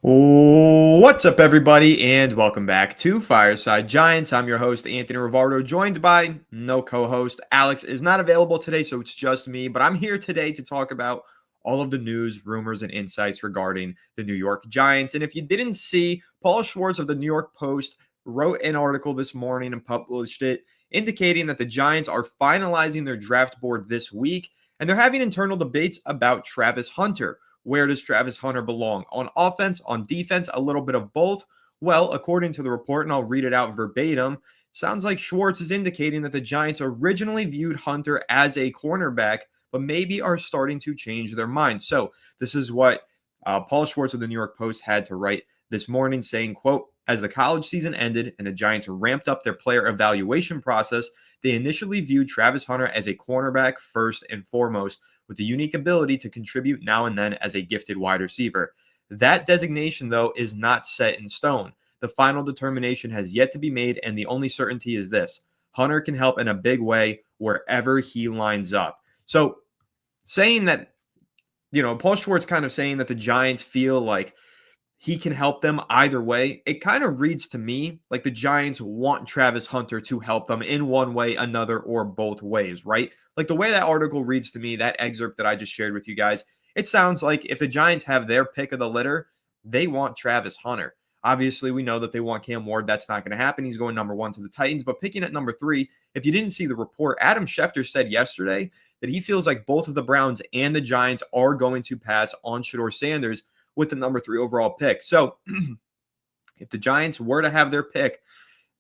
What's up, everybody, and welcome back to Fireside Giants. I'm your host, Anthony Rivardo, joined by no co-host. Alex is not available today, so it's just me, but I'm here today to talk about all of the news, rumors, and insights regarding the New York Giants. And if you didn't see, Paul Schwartz of the New York Post wrote an article this morning and published it, indicating that the Giants are finalizing their draft board this week, and they're having internal debates about Travis Hunter. Where does Travis Hunter belong? On offense, on defense, a little bit of both? Well, according to the report, and I'll read it out verbatim, sounds like Schwartz is indicating that the Giants originally viewed Hunter as a cornerback, but maybe are starting to change their mind. So this is what Paul Schwartz of the New York Post had to write this morning, saying, quote, as the college season ended and the Giants ramped up their player evaluation process, they initially viewed Travis Hunter as a cornerback first and foremost, with the unique ability to contribute now and then as a gifted wide receiver. That designation, though, is not set in stone. The final determination has yet to be made, and the only certainty is this: Hunter can help in a big way wherever he lines up. So saying that, Paul Schwartz kind of saying that the Giants feel like he can help them either way, it kind of reads to me like the Giants want Travis Hunter to help them in one way, another, or both ways, right? Like the way that article reads to me, that excerpt that I just shared with you guys, it sounds like if the Giants have their pick of the litter, they want Travis Hunter. Obviously, we know that they want Cam Ward. That's not going to happen. He's going number one to the Titans. But picking at number three, if you didn't see the report, Adam Schefter said yesterday that he feels like both of the Browns and the Giants are going to pass on Shedeur Sanders with the number 3 overall pick. So if the Giants were to have their pick,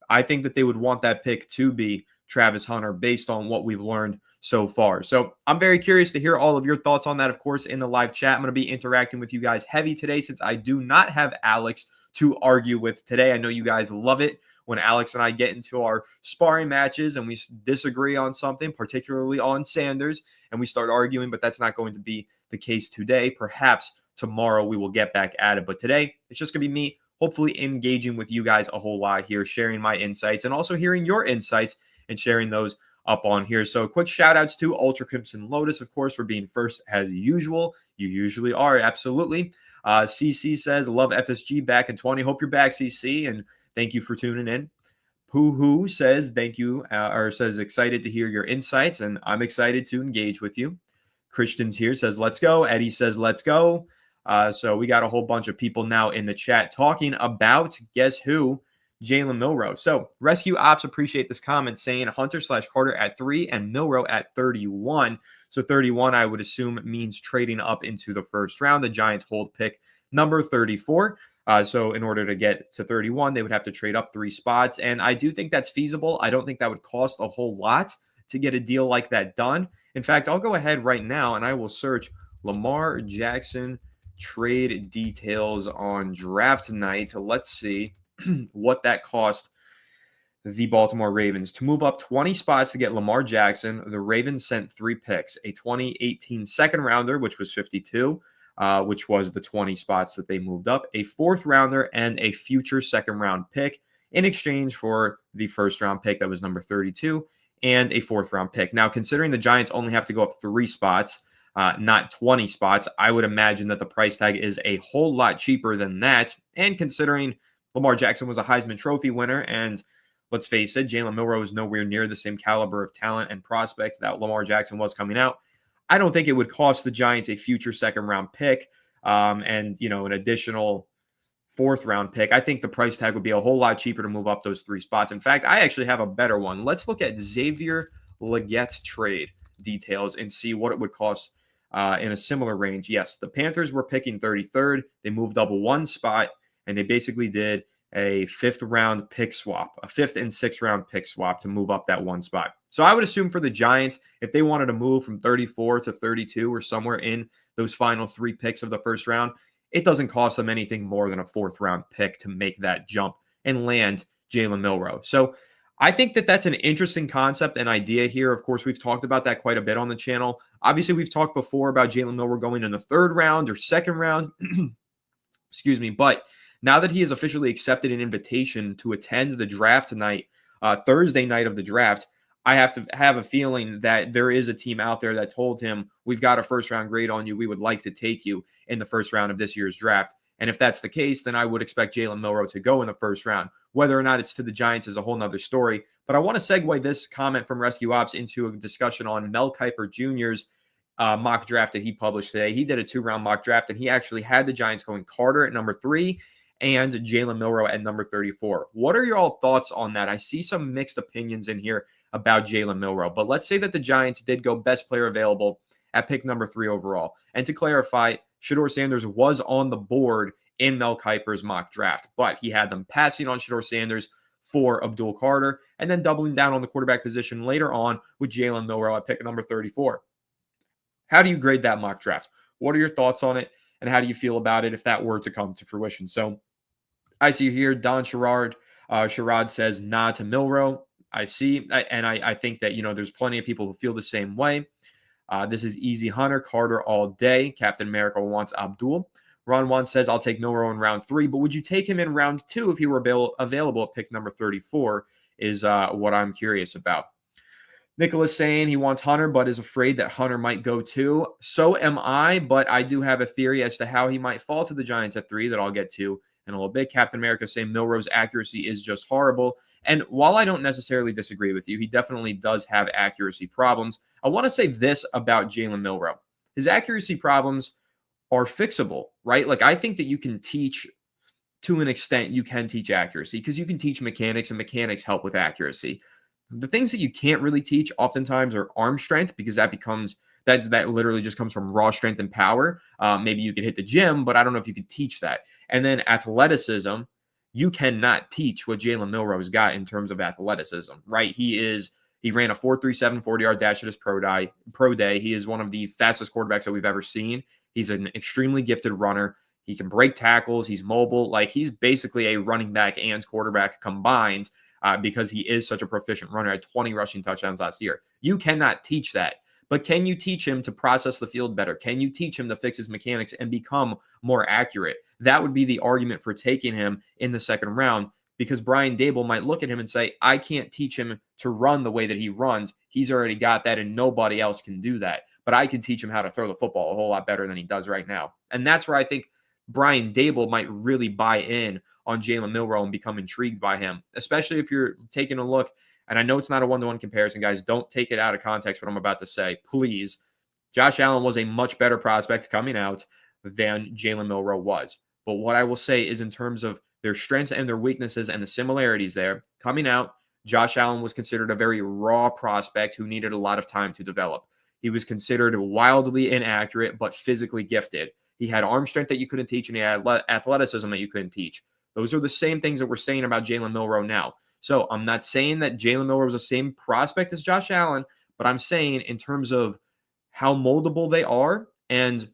I think that they would want that pick to be Travis Hunter based on what we've learned so far. So I'm very curious to hear all of your thoughts on that, of course, in the live chat. I'm going to be interacting with you guys heavy today since I do not have Alex to argue with today. I know you guys love it when Alex and I get into our sparring matches and we disagree on something, particularly on Sanders, and we start arguing, but that's not going to be the case today. Perhaps tomorrow we will get back at it. But today, it's just going to be me hopefully engaging with you guys a whole lot here, sharing my insights and also hearing your insights and sharing those up on here. So quick shout outs to Ultra Crimson Lotus, of course, for being first as usual. You usually are, absolutely. CC says, love FSG back in 20. Hope you're back, CC, and thank you for tuning in. Pooh says, thank you, or says, excited to hear your insights, and I'm excited to engage with you. Christian's here, says, let's go. Eddie says, let's go. So we got a whole bunch of people now in the chat talking about, guess who? Jalen Milroe. So Rescue Ops appreciate this comment saying Hunter/Carter at 3 and Milroe at 31. So 31, I would assume, means trading up into the first round. The Giants hold pick number 34. So in order to get to 31, they would have to trade up 3 spots. And I do think that's feasible. I don't think that would cost a whole lot to get a deal like that done. In fact, I'll go ahead right now and I will search Lamar Jackson trade details on draft night. Let's see what that cost the Baltimore Ravens. To move up 20 spots to get Lamar Jackson, the Ravens sent 3 picks, a 2018 second rounder, which was 52, which was the 20 spots that they moved up, a 4th rounder, and a future second round pick in exchange for the first round pick that was number 32 and a 4th round pick. Now, considering the Giants only have to go up 3 spots, not 20 spots, I would imagine that the price tag is a whole lot cheaper than that. And considering Lamar Jackson was a Heisman Trophy winner, and let's face it, Jalen Milroe is nowhere near the same caliber of talent and prospect that Lamar Jackson was coming out. I don't think it would cost the Giants a future second round pick and an additional 4th round pick. I think the price tag would be a whole lot cheaper to move up those 3 spots. In fact, I actually have a better one. Let's look at Xavier Legette trade details and see what it would cost in a similar range. Yes, the Panthers were picking 33rd. They moved up 1 spot, and they basically did a 5th round pick swap, a 5th and 6th round pick swap to move up that 1 spot. So I would assume for the Giants, if they wanted to move from 34 to 32 or somewhere in those final 3 picks of the first round, it doesn't cost them anything more than a 4th round pick to make that jump and land Jalen Milroe. So I think that that's an interesting concept and idea here. Of course, we've talked about that quite a bit on the channel. Obviously, we've talked before about Jalen Milroe going in the 3rd round or 2nd round. Excuse me. But now that he has officially accepted an invitation to attend the draft tonight, Thursday night of the draft, I have to have a feeling that there is a team out there that told him, we've got a 1st round grade on you. We would like to take you in the 1st round of this year's draft. And if that's the case, then I would expect Jalen Milroe to go in the first round. Whether or not it's to the Giants is a whole nother story. But I want to segue this comment from Rescue Ops into a discussion on Mel Kiper Jr.'s mock draft that he published today. He did a 2-round mock draft, and he actually had the Giants going Carter at number 3 and Jalen Milroe at number 34. What are your all thoughts on that? I see some mixed opinions in here about Jalen Milroe, but let's say that the Giants did go best player available at pick number 3 overall. And to clarify, Shedeur Sanders was on the board in Mel Kiper's mock draft, but he had them passing on Shedeur Sanders for Abdul Carter and then doubling down on the quarterback position later on with Jalen Milroe at pick number 34. How do you grade that mock draft? What are your thoughts on it? And how do you feel about it if that were to come to fruition? So I see here Don Sherrod says nah to Milroe. I see, and I think that, there's plenty of people who feel the same way. This is Easy Hunter, Carter all day. Captain America wants Abdul. Ron Juan says, I'll take Milroe in round 3, but would you take him in round 2 if he were available at pick number 34 is what I'm curious about. Nicholas saying he wants Hunter, but is afraid that Hunter might go too. So am I, but I do have a theory as to how he might fall to the Giants at 3 that I'll get to in a little bit. Captain America saying Milroe's accuracy is just horrible. And while I don't necessarily disagree with you, he definitely does have accuracy problems. I want to say this about Jalen Milroe. His accuracy problems are fixable, right? Like, I think that you can teach, to an extent, you can teach accuracy because you can teach mechanics, and mechanics help with accuracy. The things that you can't really teach oftentimes are arm strength, because that literally just comes from raw strength and power. Maybe you could hit the gym, but I don't know if you could teach that. And then athleticism, you cannot teach what Jalen Milroe's got in terms of athleticism, right? He ran a 4.37 40-yard dash at his pro day. He is one of the fastest quarterbacks that we've ever seen. He's an extremely gifted runner. He can break tackles. He's mobile. Like, he's basically a running back and quarterback combined. Because he is such a proficient runner. Had 20 rushing touchdowns last year. You cannot teach that. But can you teach him to process the field better? Can you teach him to fix his mechanics and become more accurate? That would be the argument for taking him in the second round, because Brian Daboll might look at him and say, I can't teach him to run the way that he runs. He's already got that, and nobody else can do that. But I can teach him how to throw the football a whole lot better than he does right now. And that's where I think Brian Daboll might really buy in on Jalen Milroe and become intrigued by him, especially if you're taking a look. And I know it's not a one-to-one comparison, guys. Don't take it out of context what I'm about to say, please. Josh Allen was a much better prospect coming out than Jalen Milroe was. But what I will say is, in terms of their strengths and their weaknesses and the similarities there, coming out, Josh Allen was considered a very raw prospect who needed a lot of time to develop. He was considered wildly inaccurate, but physically gifted. He had arm strength that you couldn't teach, and he had athleticism that you couldn't teach. Those are the same things that we're saying about Jalen Milroe now. So I'm not saying that Jalen Milroe is the same prospect as Josh Allen, but I'm saying in terms of how moldable they are and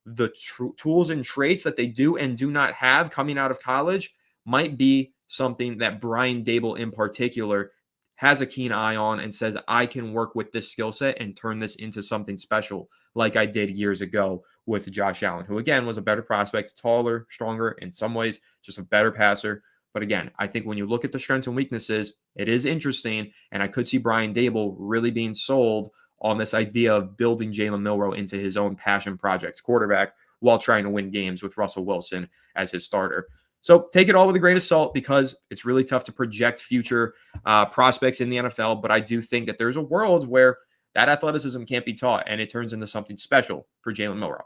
the tools and traits that they do and do not have coming out of college might be something that Brian Daboll in particular has a keen eye on and says, I can work with this skill set and turn this into something special like I did years ago with Josh Allen, who, again, was a better prospect, taller, stronger, in some ways, just a better passer. But again, I think when you look at the strengths and weaknesses, it is interesting, and I could see Brian Daboll really being sold on this idea of building Jalen Milroe into his own passion projects quarterback while trying to win games with Russell Wilson as his starter. So take it all with a grain of salt, because it's really tough to project future prospects in the NFL. But I do think that there's a world where that athleticism can't be taught, and it turns into something special for Jalen Milroe.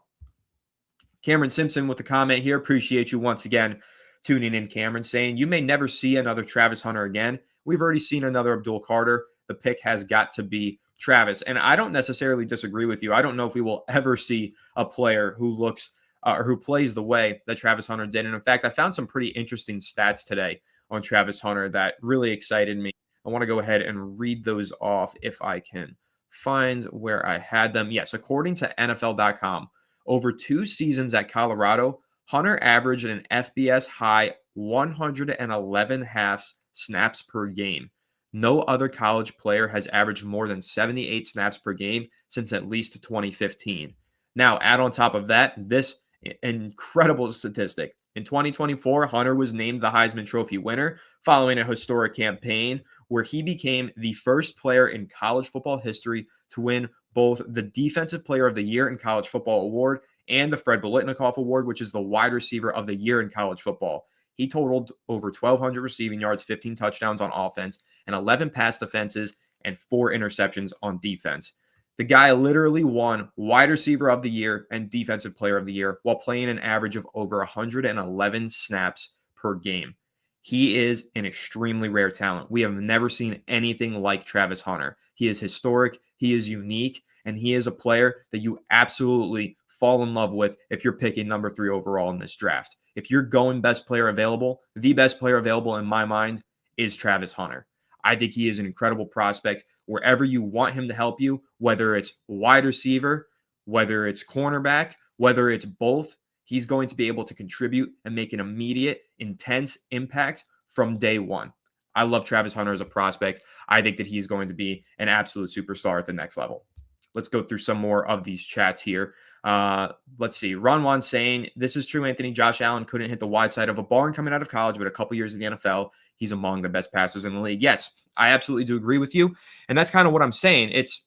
Cameron Simpson with a comment here. Appreciate you once again tuning in, Cameron, saying, you may never see another Travis Hunter again. We've already seen another Abdul Carter. The pick has got to be Travis. And I don't necessarily disagree with you. I don't know if we will ever see a player who looks or who plays the way that Travis Hunter did. And in fact, I found some pretty interesting stats today on Travis Hunter that really excited me. I want to go ahead and read those off if I can find where I had them. Yes, according to NFL.com, over 2 seasons at Colorado, Hunter averaged an FBS high 111 halves snaps per game. No other college player has averaged more than 78 snaps per game since at least 2015. Now, add on top of that, this incredible statistic. In 2024, Hunter was named the Heisman Trophy winner following a historic campaign where he became the first player in college football history to win both the Defensive Player of the Year in college football award and the Fred Biletnikoff Award, which is the wide receiver of the year in college football. He totaled over 1,200 receiving yards, 15 touchdowns on offense, and 11 pass defenses, and 4 interceptions on defense. The guy literally won wide receiver of the year and defensive player of the year while playing an average of over 111 snaps per game. He is an extremely rare talent. We have never seen anything like Travis Hunter. He is historic, he is unique, and he is a player that you absolutely fall in love with if you're picking number 3 overall in this draft. If you're going best player available, the best player available in my mind is Travis Hunter. I think he is an incredible prospect wherever you want him to help you, whether it's wide receiver, whether it's cornerback, whether it's both. He's going to be able to contribute and make an immediate, intense impact from day one. I love Travis Hunter as a prospect. I think that he's going to be an absolute superstar at the next level. Let's go through some more of these chats here. Let's see. Ron saying, this is true, Anthony. Josh Allen couldn't hit the wide side of a barn coming out of college, but a couple years in the NFL, he's among the best passers in the league. Yes, I absolutely do agree with you. And that's kind of what I'm saying. It's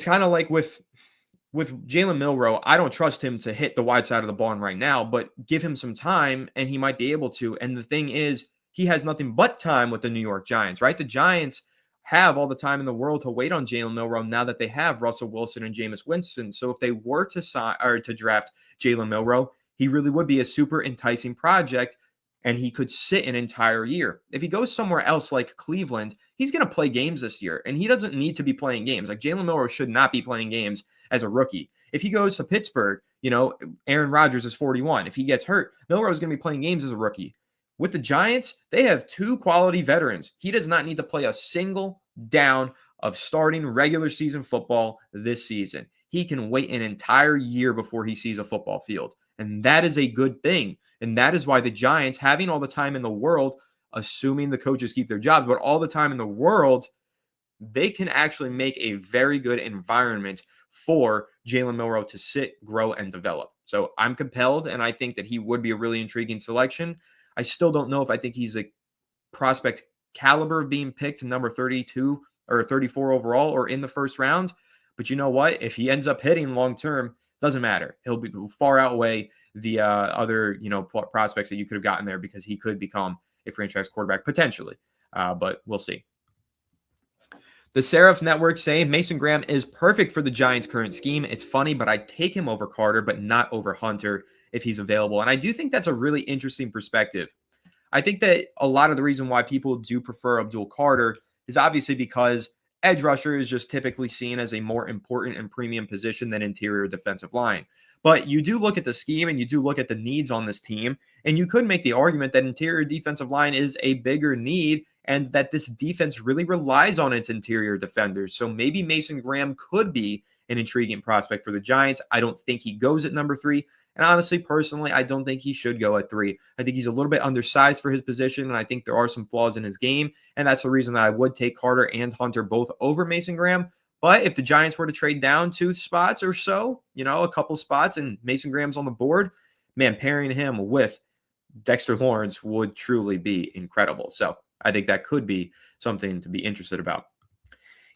kind of like with Jalen Milroe. I don't trust him to hit the wide side of the barn right now, but give him some time and he might be able to. And the thing is, he has nothing but time with the New York Giants, right? The Giants have all the time in the world to wait on Jalen Milroe now that they have Russell Wilson and Jameis Winston. So if they were to sign or to draft Jalen Milroe, he really would be a super enticing project and he could sit an entire year. If he goes somewhere else like Cleveland, he's going to play games this year and he doesn't need to be playing games. Like Jalen Milroe should not be playing games as a rookie. If he goes to Pittsburgh, Aaron Rodgers is 41. If he gets hurt, Milroe is going to be playing games as a rookie. With the Giants, they have 2 quality veterans. He does not need to play a single down of starting regular season football this season. He can wait an entire year before he sees a football field. And that is a good thing. And that is why the Giants, having all the time in the world, assuming the coaches keep their jobs, but all the time in the world, they can actually make a very good environment for Jalen Milroe to sit, grow, and develop. So I'm compelled, and I think that he would be a really intriguing selection. I still don't know if I think he's a prospect caliber of being picked number 32 or 34 overall or in the first round. But you know what? If he ends up hitting long term, doesn't matter. He'll far outweigh the other prospects that you could have gotten there because he could become a franchise quarterback potentially. But we'll see. The Seraph Network saying Mason Graham is perfect for the Giants' current scheme. It's funny, but I'd take him over Carter, but not over Hunter if he's available. And I do think that's a really interesting perspective. I think that a lot of the reason why people do prefer Abdul Carter is obviously because edge rusher is just typically seen as a more important and premium position than interior defensive line. But you do look at the scheme and you do look at the needs on this team, and you could make the argument that interior defensive line is a bigger need and that this defense really relies on its interior defenders. So maybe Mason Graham could be an intriguing prospect for the Giants. I don't think he goes at number 3. And honestly, personally, I don't think he should go at 3. I think he's a little bit undersized for his position, and I think there are some flaws in his game. And that's the reason that I would take Carter and Hunter both over Mason Graham. But if the Giants were to trade down 2 spots or so, a couple spots, and Mason Graham's on the board, man, pairing him with Dexter Lawrence would truly be incredible. So I think that could be something to be interested about.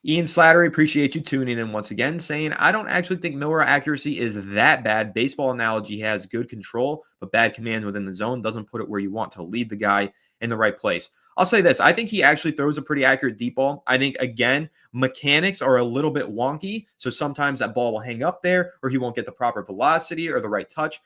Ian Slattery, appreciate you tuning in once again, saying, I don't actually think Milroe accuracy is that bad. Baseball analogy, has good control, but bad command within the zone. Doesn't put it where you want to lead the guy in the right place. I'll say this. I think he actually throws a pretty accurate deep ball. I think, again, mechanics are a little bit wonky. So sometimes that ball will hang up there or he won't get the proper velocity or the right touch.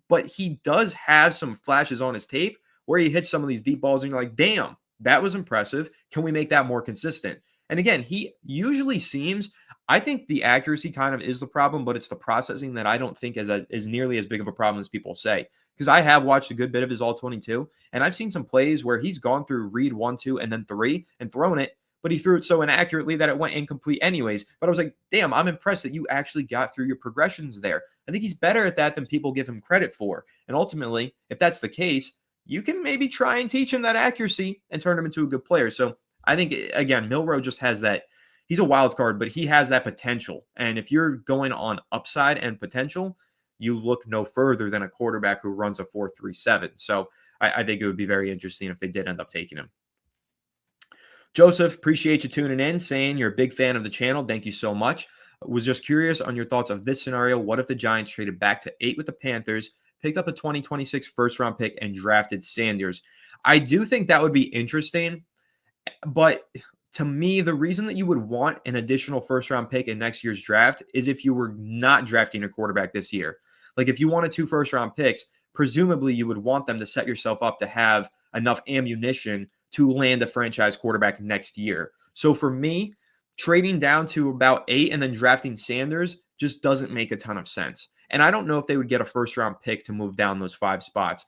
But he does have some flashes on his tape where he hits some of these deep balls and you're like, damn, that was impressive. Can we make that more consistent? And again, he usually seems, I think the accuracy kind of is the problem, but it's the processing that I don't think is nearly as big of a problem as people say. Because I have watched a good bit of his all-22, and I've seen some plays where he's gone through read 1, 2, and then 3 and thrown it, but he threw it so inaccurately that it went incomplete anyways. But I was like, damn, I'm impressed that you actually got through your progressions there. I think he's better at that than people give him credit for. And ultimately, if that's the case, you can maybe try and teach him that accuracy and turn him into a good player. So I think, again, Milroe just has that. He's a wild card, but he has that potential. And if you're going on upside and potential, you look no further than a quarterback who runs a 4.37. So I think it would be very interesting if they did end up taking him. Joseph, appreciate you tuning in, saying you're a big fan of the channel. Thank you so much. Was just curious on your thoughts of this scenario. What if the Giants traded back to 8 with the Panthers, picked up a 2026 first-round pick, and drafted Sanders? I do think that would be interesting, but to me, the reason that you would want an additional first-round pick in next year's draft is if you were not drafting a quarterback this year. Like if you wanted 2 first-round picks, presumably you would want them to set yourself up to have enough ammunition to land a franchise quarterback next year. So for me, trading down to about 8 and then drafting Sanders just doesn't make a ton of sense. And I don't know if they would get a first-round pick to move down those 5 spots.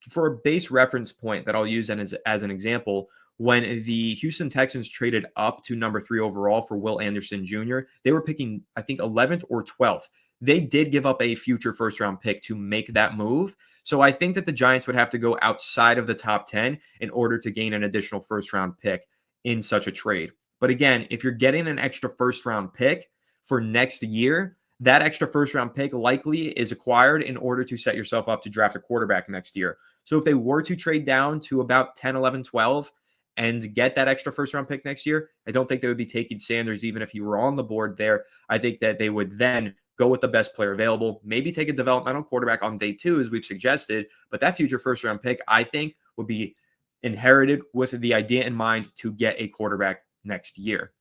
For a base reference point that I'll use as an example, when the Houston Texans traded up to number 3 overall for Will Anderson Jr., they were picking, I think, 11th or 12th. They did give up a future first-round pick to make that move. So I think that the Giants would have to go outside of the top 10 in order to gain an additional first-round pick in such a trade. But again, if you're getting an extra first-round pick for next year, that extra first-round pick likely is acquired in order to set yourself up to draft a quarterback next year. So if they were to trade down to about 10, 11, 12 and get that extra first-round pick next year, I don't think they would be taking Sanders even if he were on the board there. I think that they would then go with the best player available, maybe take a developmental quarterback on day 2, as we've suggested. But that future first-round pick, I think, would be inherited with the idea in mind to get a quarterback next year.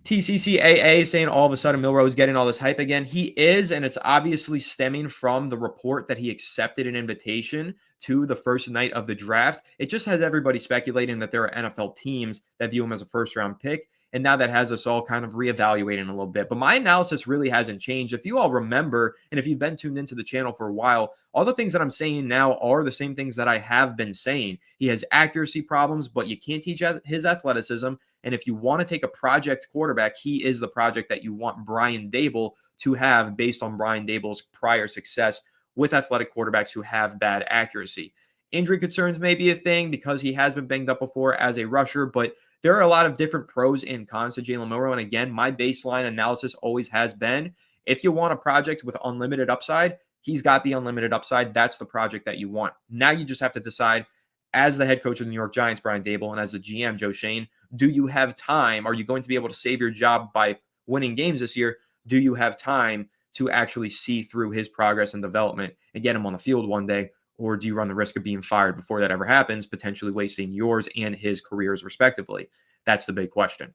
TCCAA saying all of a sudden Milroe is getting all this hype again. He is, and it's obviously stemming from the report that he accepted an invitation to the first night of the draft. It just has everybody speculating that there are NFL teams that view him as a first-round pick, and now that has us all kind of reevaluating a little bit. But my analysis really hasn't changed. If you all remember, and if you've been tuned into the channel for a while, all the things that I'm saying now are the same things that I have been saying. He has accuracy problems, but you can't teach his athleticism. And if you want to take a project quarterback, he is the project that you want Brian Daboll to have based on Brian Daboll's prior success with athletic quarterbacks who have bad accuracy. Injury concerns may be a thing because he has been banged up before as a rusher, but there are a lot of different pros and cons to Jalen Milroe. And again, my baseline analysis always has been, if you want a project with unlimited upside, he's got the unlimited upside. That's the project that you want. Now you just have to decide, as the head coach of the New York Giants, Brian Daboll, and as the GM, Joe Schoen, do you have time? Are you going to be able to save your job by winning games this year? Do you have time to actually see through his progress and development and get him on the field one day? Or do you run the risk of being fired before that ever happens, potentially wasting yours and his careers respectively? That's the big question.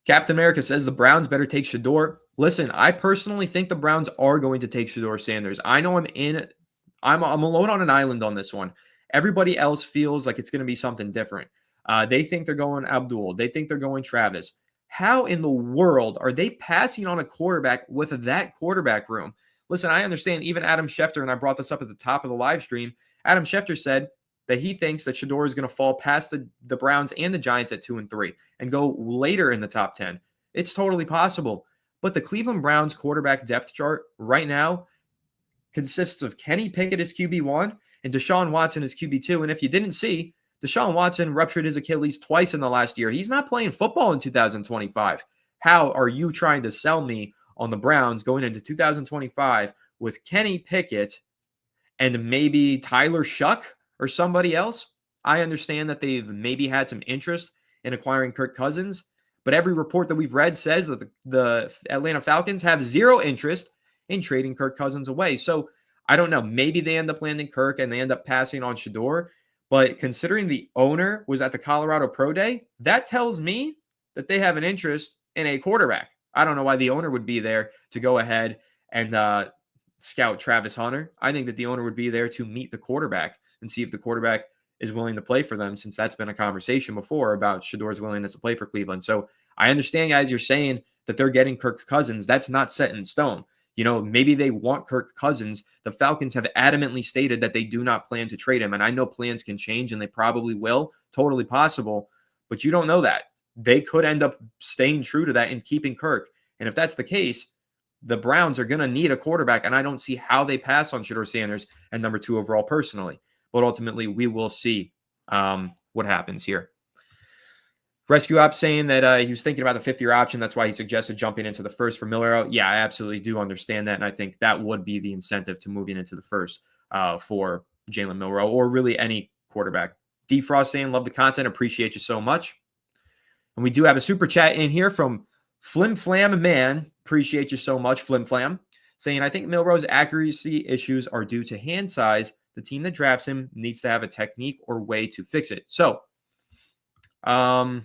Captain America says the Browns better take Shedeur. Listen, I personally think the Browns are going to take Shedeur Sanders. I know I'm alone on an island on this one. Everybody else feels like it's going to be something different. They think they're going Abdul. They think they're going Travis. How in the world are they passing on a quarterback with that quarterback room? Listen, I understand even Adam Schefter, and I brought this up at the top of the live stream, Adam Schefter said that he thinks that Shedeur is going to fall past the Browns and the Giants at 2 and 3 and go later in the top 10. It's totally possible. But the Cleveland Browns quarterback depth chart right now consists of Kenny Pickett as QB1 and Deshaun Watson as QB2. And if you didn't see, Deshaun Watson ruptured his Achilles twice in the last year. He's not playing football in 2025. How are you trying to sell me on the Browns going into 2025 with Kenny Pickett and maybe Tyler Shuck or somebody else? I understand that they've maybe had some interest in acquiring Kirk Cousins, but every report that we've read says that the Atlanta Falcons have zero interest in trading Kirk Cousins away. So I don't know. Maybe they end up landing Kirk and they end up passing on Shedeur. But considering the owner was at the Colorado Pro Day, that tells me that they have an interest in a quarterback. I don't know why the owner would be there to go ahead and scout Travis Hunter. I think that the owner would be there to meet the quarterback and see if the quarterback is willing to play for them, since that's been a conversation before about Shedeur's willingness to play for Cleveland. So I understand, guys, you're saying that they're getting Kirk Cousins. That's not set in stone. You know, maybe they want Kirk Cousins. The Falcons have adamantly stated that they do not plan to trade him. And I know plans can change and they probably will. Totally possible. But you don't know that. They could end up staying true to that and keeping Kirk. And if that's the case, the Browns are going to need a quarterback. And I don't see how they pass on Shedeur Sanders at number 2 overall personally. But ultimately, we will see what happens here. Rescue Op saying that he was thinking about the 5th-year option. That's why he suggested jumping into the first for Milroe. Yeah, I absolutely do understand that. And I think that would be the incentive to moving into the first for Jalen Milroe or really any quarterback. Defrost saying, love the content. Appreciate you so much. And we do have a super chat in here from Flim Flam Man. Appreciate you so much, Flim Flam. Saying, I think Milroe's accuracy issues are due to hand size. The team that drafts him needs to have a technique or way to fix it. So, I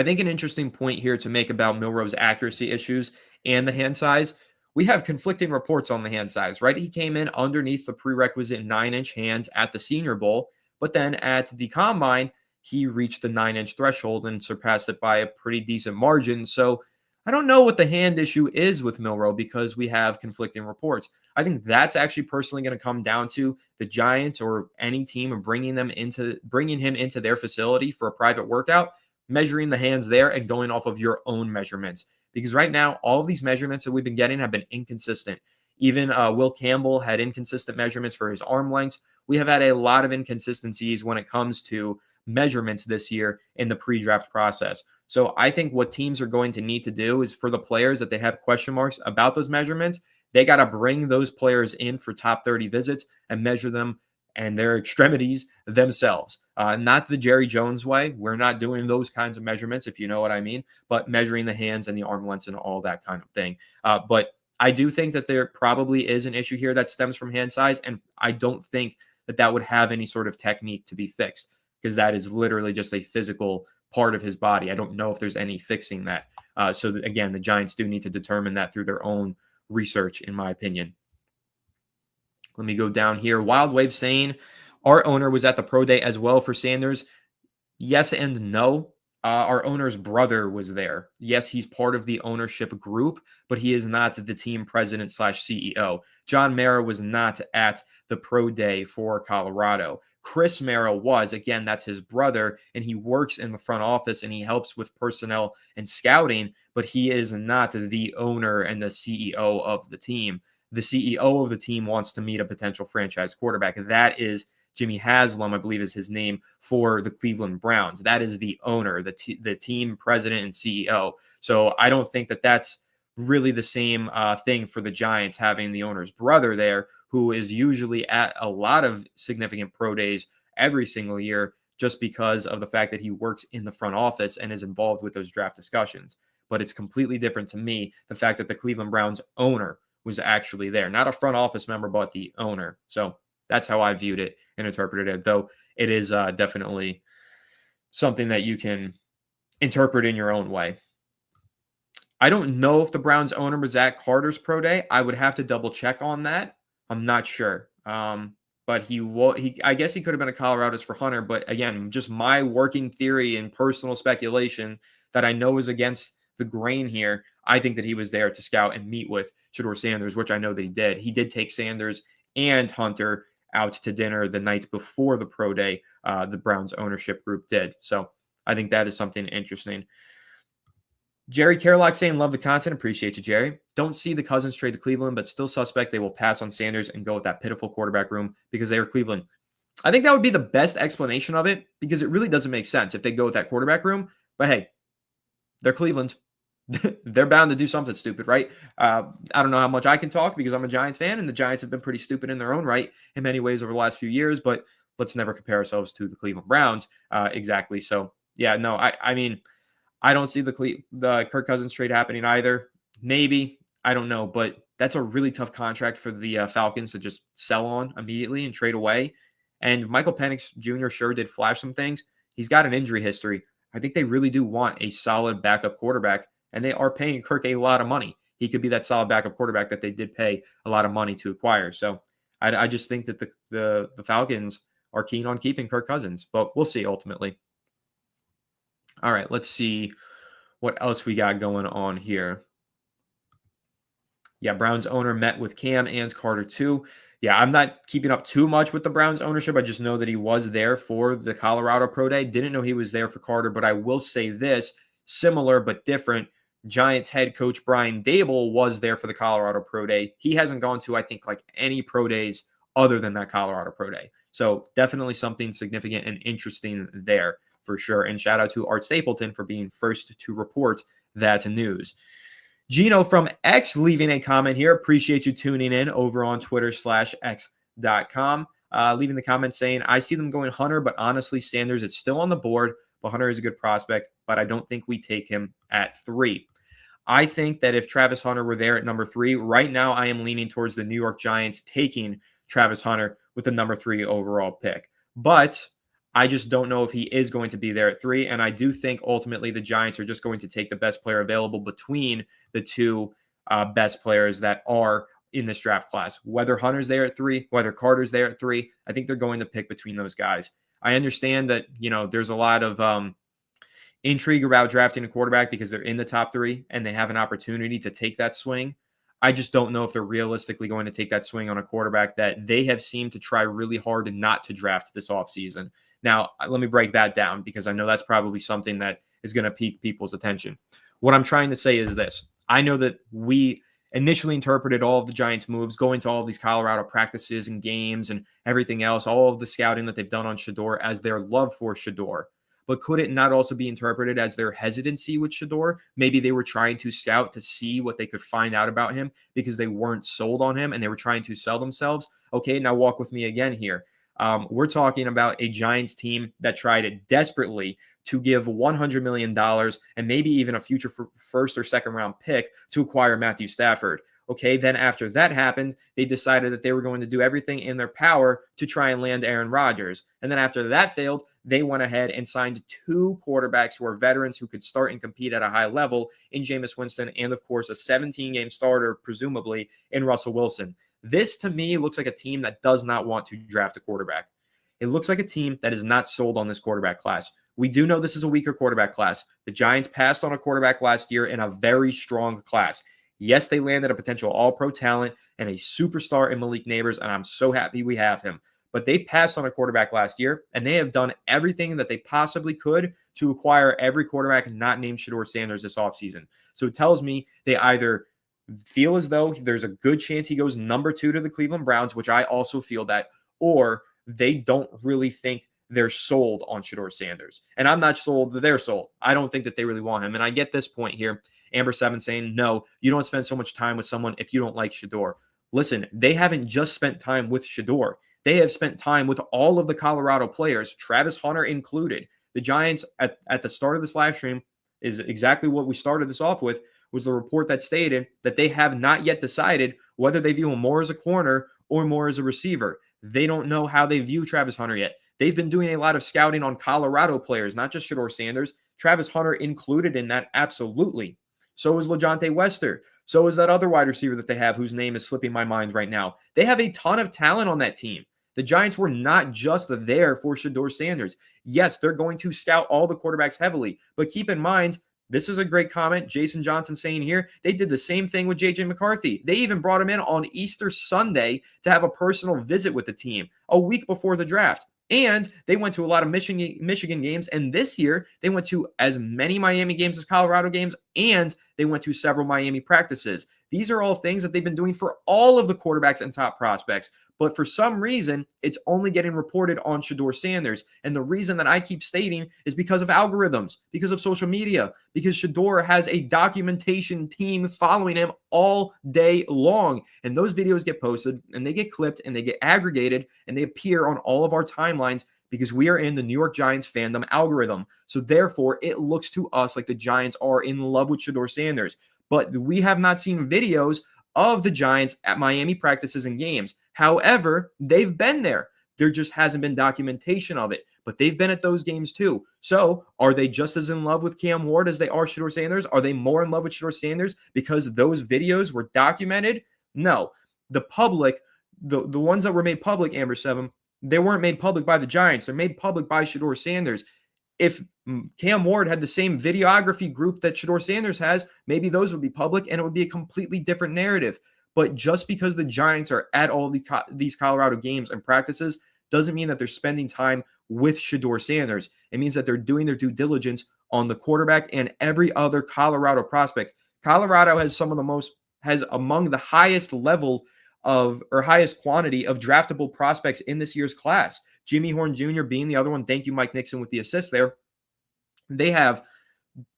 think an interesting point here to make about Milroe's accuracy issues and the hand size. We have conflicting reports on the hand size, right? He came in underneath the prerequisite 9-inch hands at the Senior Bowl, but then at the Combine, he reached the 9-inch threshold and surpassed it by a pretty decent margin. So I don't know what the hand issue is with Milroe because we have conflicting reports. I think that's actually personally going to come down to the Giants or any team and bringing him into their facility for a private workout, measuring the hands there and going off of your own measurements. Because right now, all of these measurements that we've been getting have been inconsistent. Even Will Campbell had inconsistent measurements for his arm lengths. We have had a lot of inconsistencies when it comes to measurements this year in the pre-draft process. So I think what teams are going to need to do is for the players that they have question marks about those measurements, they got to bring those players in for top 30 visits and measure them and their extremities themselves. Not the Jerry Jones way. We're not doing those kinds of measurements, if you know what I mean, but measuring the hands and the arm lengths and all that kind of thing. But I do think that there probably is an issue here that stems from hand size, and I don't think that would have any sort of technique to be fixed because that is literally just a physical part of his body. I don't know if there's any fixing that. Again, the Giants do need to determine that through their own research, in my opinion. Let me go down here. Wild Wave saying, our owner was at the pro day as well for Sanders. Yes and no. Our owner's brother was there. Yes, he's part of the ownership group, but he is not the team president / CEO. John Mara was not at the pro day for Colorado. Chris Mara was. Again, that's his brother, and he works in the front office, and he helps with personnel and scouting, but he is not the owner and the CEO of the team. The CEO of the team wants to meet a potential franchise quarterback. That is Jimmy Haslam, I believe is his name, for the Cleveland Browns. That is the owner, the team president and CEO. So I don't think that that's really the same thing for the Giants, having the owner's brother there, who is usually at a lot of significant pro days every single year, just because of the fact that he works in the front office and is involved with those draft discussions. But it's completely different to me, the fact that the Cleveland Browns owner was actually there, not a front office member, but the owner. So that's how I viewed it and interpreted it, though it is definitely something that you can interpret in your own way. I don't know if the Browns owner was at Carter's pro day. I would have to double check on that. I'm not sure. But I guess he could have been at Colorado's for Hunter. But again, just my working theory and personal speculation that I know is against the grain here. I think that he was there to scout and meet with Shedeur Sanders, which I know that he did. He did take Sanders and Hunter out to dinner the night before the pro day. The Browns ownership group did. So I think that is something interesting. Jerry Carlock saying, love the content. Appreciate you, Jerry. Don't see the Cousins trade to Cleveland, but still suspect they will pass on Sanders and go with that pitiful quarterback room because they are Cleveland. I think that would be the best explanation of it because it really doesn't make sense if they go with that quarterback room. But hey, they're Cleveland. They're bound to do something stupid, right? I don't know how much I can talk because I'm a Giants fan, and the Giants have been pretty stupid in their own right in many ways over the last few years, but let's never compare ourselves to the Cleveland Browns exactly. So, yeah, no, I mean, I don't see the Kirk Cousins trade happening either. Maybe. I don't know, but that's a really tough contract for the Falcons to just sell on immediately and trade away. And Michael Penix Jr. sure did flash some things. He's got an injury history. I think they really do want a solid backup quarterback, and they are paying Kirk a lot of money. He could be that solid backup quarterback that they did pay a lot of money to acquire. So I just think that the Falcons are keen on keeping Kirk Cousins, but we'll see ultimately. All right, let's see what else we got going on here. Yeah, Browns owner met with Cam and Carter too. Yeah, I'm not keeping up too much with the Browns ownership. I just know that he was there for the Colorado Pro Day. Didn't know he was there for Carter, but I will say this, similar but different. Giants head coach Brian Daboll was there for the Colorado Pro Day. He hasn't gone to, I think, like any pro days other than that Colorado Pro Day. So definitely something significant and interesting there for sure. And shout out to Art Stapleton for being first to report that news. Gino from X leaving a comment here. Appreciate you tuning in over on Twitter/X.com. Leaving the comment saying, I see them going Hunter, but honestly, Sanders is still on the board, but Hunter is a good prospect, but I don't think we take him at 3. I think that if Travis Hunter were there at number 3, right now I am leaning towards the New York Giants taking Travis Hunter with the number 3 overall pick. But I just don't know if he is going to be there at 3. And I do think ultimately the Giants are just going to take the best player available between the two best players that are in this draft class. Whether Hunter's there at 3, whether Carter's there at 3, I think they're going to pick between those guys. I understand that, there's a lot of intrigue about drafting a quarterback because they're in the top 3 and they have an opportunity to take that swing. I just don't know if they're realistically going to take that swing on a quarterback that they have seemed to try really hard not to draft this offseason. Now, let me break that down because I know that's probably something that is going to pique people's attention. What I'm trying to say is this. I know that we initially interpreted all of the Giants' moves, going to all of these Colorado practices and games and everything else, all of the scouting that they've done on Shedeur as their love for Shedeur. But could it not also be interpreted as their hesitancy with Shedeur? Maybe they were trying to scout to see what they could find out about him because they weren't sold on him and they were trying to sell themselves. Okay, now walk with me again here. We're talking about a Giants team that tried desperately to give $100 million and maybe even a future first or second round pick to acquire Matthew Stafford. Okay, then after that happened, they decided that they were going to do everything in their power to try and land Aaron Rodgers. And then after that failed, they went ahead and signed 2 quarterbacks who are veterans who could start and compete at a high level in Jameis Winston and, of course, a 17-game starter, presumably, in Russell Wilson. This, to me, looks like a team that does not want to draft a quarterback. It looks like a team that is not sold on this quarterback class. We do know this is a weaker quarterback class. The Giants passed on a quarterback last year in a very strong class. Yes, they landed a potential all-pro talent and a superstar in Malik Neighbors, and I'm so happy we have him. But they passed on a quarterback last year, and they have done everything that they possibly could to acquire every quarterback not named Shedeur Sanders this offseason. So it tells me they either feel as though there's a good chance he goes number 2 to the Cleveland Browns, which I also feel that, or they don't really think they're sold on Shedeur Sanders. And I'm not sold that they're sold. I don't think that they really want him. And I get this point here. Amber 7 saying, no, you don't spend so much time with someone if you don't like Shedeur. Listen, they haven't just spent time with Shedeur. They have spent time with all of the Colorado players, Travis Hunter included. The Giants, at the start of this live stream, is exactly what we started this off with, was the report that stated that they have not yet decided whether they view him more as a corner or more as a receiver. They don't know how they view Travis Hunter yet. They've been doing a lot of scouting on Colorado players, not just Shedeur Sanders. Travis Hunter included in that, absolutely. So is LeJohntay Wester. So is that other wide receiver that they have whose name is slipping my mind right now. They have a ton of talent on that team. The Giants were not just there for Shedeur Sanders. Yes, they're going to scout all the quarterbacks heavily, but keep in mind, this is a great comment. Jason Johnson saying here, they did the same thing with J.J. McCarthy. They even brought him in on Easter Sunday to have a personal visit with the team a week before the draft. And they went to a lot of Michigan games. And this year, they went to as many Miami games as Colorado games, and they went to several Miami practices. These are all things that they've been doing for all of the quarterbacks and top prospects. But for some reason, it's only getting reported on Shedeur Sanders. And the reason that I keep stating is because of algorithms, because of social media, because Shedeur has a documentation team following him all day long. And those videos get posted and they get clipped and they get aggregated and they appear on all of our timelines because we are in the New York Giants fandom algorithm. So therefore, it looks to us like the Giants are in love with Shedeur Sanders. But we have not seen videos of the Giants at Miami practices and games. However, they've been there. There just hasn't been documentation of it, but they've been at those games too. So are they just as in love with Cam Ward as they are Shedeur Sanders? Are they more in love with Shedeur Sanders because those videos were documented? No. The public, the ones that were made public, Amber 7, they weren't made public by the Giants. They're made public by Shedeur Sanders. If Cam Ward had the same videography group that Shedeur Sanders has, maybe those would be public and it would be a completely different narrative. But just because the Giants are at all these Colorado games and practices doesn't mean that they're spending time with Shedeur Sanders. It means that they're doing their due diligence on the quarterback and every other Colorado prospect. Colorado has among the highest level of, or highest quantity of draftable prospects in this year's class. Jimmy Horn Jr. being the other one. Thank you, Mike Nixon, with the assist there. They have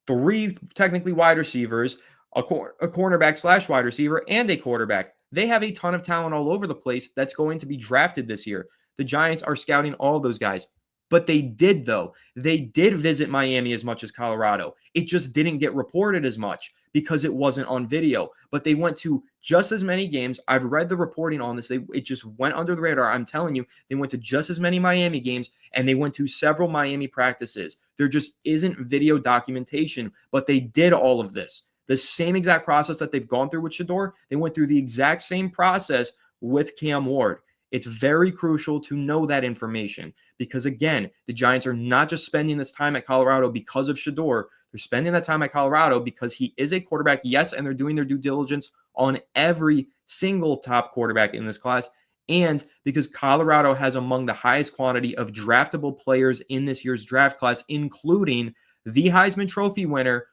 3 technically wide receivers, a cornerback / wide receiver, and a quarterback. They have a ton of talent all over the place that's going to be drafted this year. The Giants are scouting all those guys. But they did, though. They did visit Miami as much as Colorado. It just didn't get reported as much because it wasn't on video. But they went to just as many games. I've read the reporting on this. It just went under the radar. I'm telling you, they went to just as many Miami games, and they went to several Miami practices. There just isn't video documentation, but they did all of this. The same exact process that they've gone through with Shedeur, they went through the exact same process with Cam Ward. It's very crucial to know that information because, again, the Giants are not just spending this time at Colorado because of Shedeur. They're spending that time at Colorado because he is a quarterback, yes, and they're doing their due diligence on every single top quarterback in this class, and because Colorado has among the highest quantity of draftable players in this year's draft class, including the Heisman Trophy winner,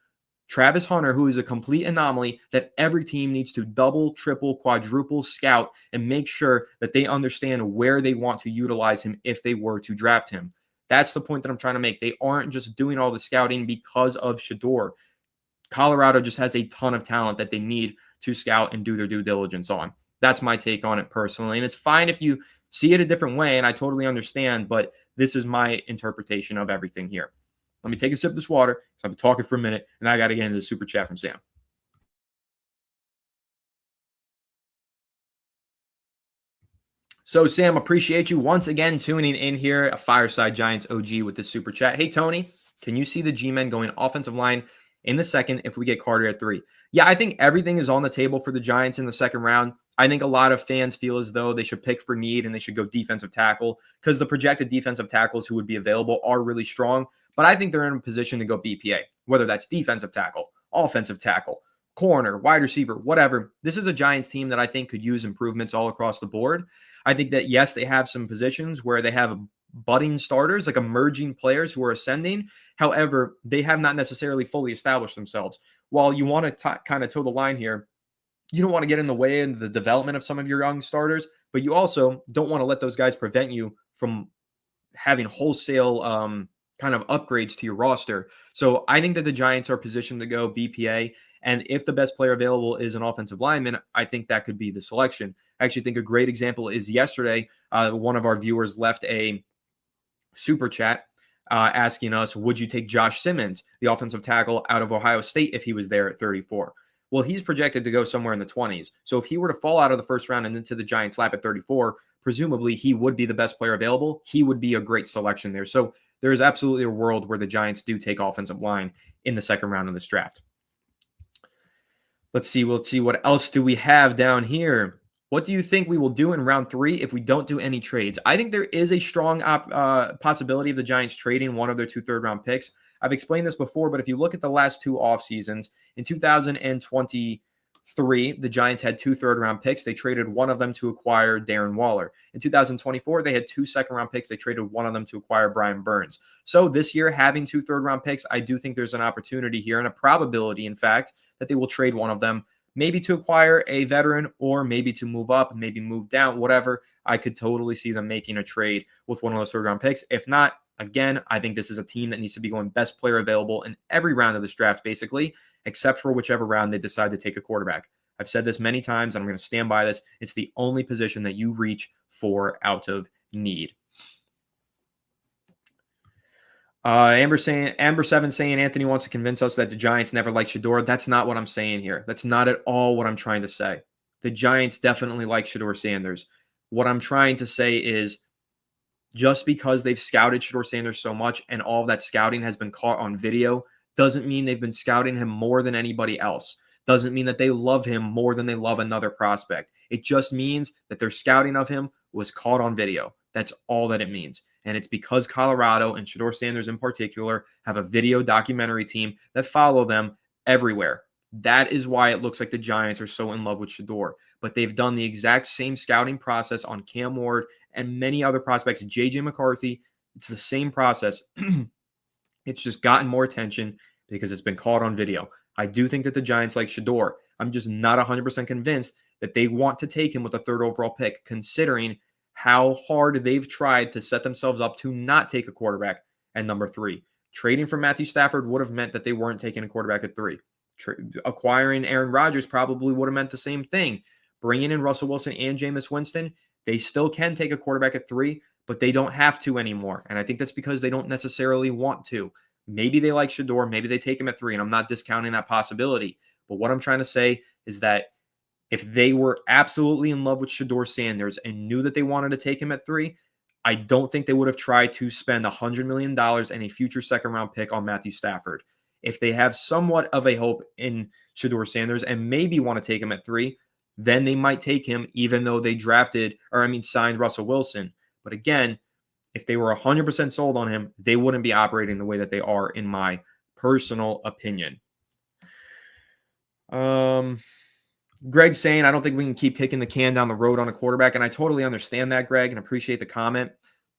Travis Hunter, who is a complete anomaly that every team needs to double, triple, quadruple scout and make sure that they understand where they want to utilize him if they were to draft him. That's the point that I'm trying to make. They aren't just doing all the scouting because of Shedeur. Colorado just has a ton of talent that they need to scout and do their due diligence on. That's my take on it personally. And it's fine if you see it a different way, and I totally understand, but this is my interpretation of everything here. Let me take a sip of this water because I've been talking for a minute, and I got to get into the super chat from Sam. So, Sam, appreciate you once again tuning in here. A Fireside Giants OG with the super chat. Hey, Tony, can you see the G-men going offensive line in the second if we get Carter at 3? Yeah, I think everything is on the table for the Giants in the second round. I think a lot of fans feel as though they should pick for need and they should go defensive tackle because the projected defensive tackles who would be available are really strong. But I think they're in a position to go BPA, whether that's defensive tackle, offensive tackle, corner, wide receiver, whatever. This is a Giants team that I think could use improvements all across the board. I think that, yes, they have some positions where they have budding starters, like emerging players who are ascending. However, they have not necessarily fully established themselves. While you want to kind of toe the line here, you don't want to get in the way in the development of some of your young starters, but you also don't want to let those guys prevent you from having wholesale kind of upgrades to your roster. So I think that the Giants are positioned to go BPA. And if the best player available is an offensive lineman, I think that could be the selection. I actually think a great example is yesterday, one of our viewers left a super chat asking us, would you take Josh Simmons, the offensive tackle out of Ohio State, if he was there at 34? Well, he's projected to go somewhere in the 20s. So if he were to fall out of the first round and into the Giants' lap at 34, presumably he would be the best player available. He would be a great selection there. So there is absolutely a world where the Giants do take offensive line in the second round of this draft. Let's see what else do we have down here. What do you think we will do in round 3 if we don't do any trades? I think there is a strong possibility of the Giants trading one of their 2 third-round picks. I've explained this before, but if you look at the last 2 off seasons, in 2023, the Giants had 2 third-round picks. They traded one of them to acquire Darren Waller. In 2024, they had 2 second-round picks. They traded one of them to acquire Brian Burns. So this year, having 2 third-round picks, I do think there's an opportunity here and a probability, in fact, that they will trade one of them, maybe to acquire a veteran or maybe to move up, maybe move down, whatever. I could totally see them making a trade with one of those third-round picks. If not, again, I think this is a team that needs to be going best player available in every round of this draft, basically, except for whichever round they decide to take a quarterback. I've said this many times, and I'm going to stand by this. It's the only position that you reach for out of need. Amber 7 saying Anthony wants to convince us that the Giants never liked Shedeur. That's not what I'm saying here. That's not at all what I'm trying to say. The Giants definitely like Shedeur Sanders. What I'm trying to say is just because they've scouted Shedeur Sanders so much and all of that scouting has been caught on video doesn't mean they've been scouting him more than anybody else. Doesn't mean that they love him more than they love another prospect. It just means that their scouting of him was caught on video. That's all that it means. And it's because Colorado and Shedeur Sanders in particular have a video documentary team that follow them everywhere. That is why it looks like the Giants are so in love with Shedeur. But they've done the exact same scouting process on Cam Ward and many other prospects. J.J. McCarthy, it's the same process. It's just gotten more attention because it's been caught on video. I do think that the Giants like Shedeur. I'm just not 100% convinced that they want to take him with a 3rd overall pick, considering how hard they've tried to set themselves up to not take a quarterback at number 3. Trading for Matthew Stafford would have meant that they weren't taking a quarterback at 3. Acquiring Aaron Rodgers probably would have meant the same thing. Bringing in Russell Wilson and Jameis Winston, they still can take a quarterback at 3, but they don't have to anymore. And I think that's because they don't necessarily want to. Maybe they like Shedeur. Maybe they take him at 3, and I'm not discounting that possibility. But what I'm trying to say is that if they were absolutely in love with Shedeur Sanders and knew that they wanted to take him at 3, I don't think they would have tried to spend $100 million and a future second-round pick on Matthew Stafford. If they have somewhat of a hope in Shedeur Sanders and maybe want to take him at 3, then they might take him even though they signed Russell Wilson. But again, if they were 100% sold on him, they wouldn't be operating the way that they are, in my personal opinion. Greg's saying, I don't think we can keep kicking the can down the road on a quarterback. And I totally understand that, Greg, and appreciate the comment.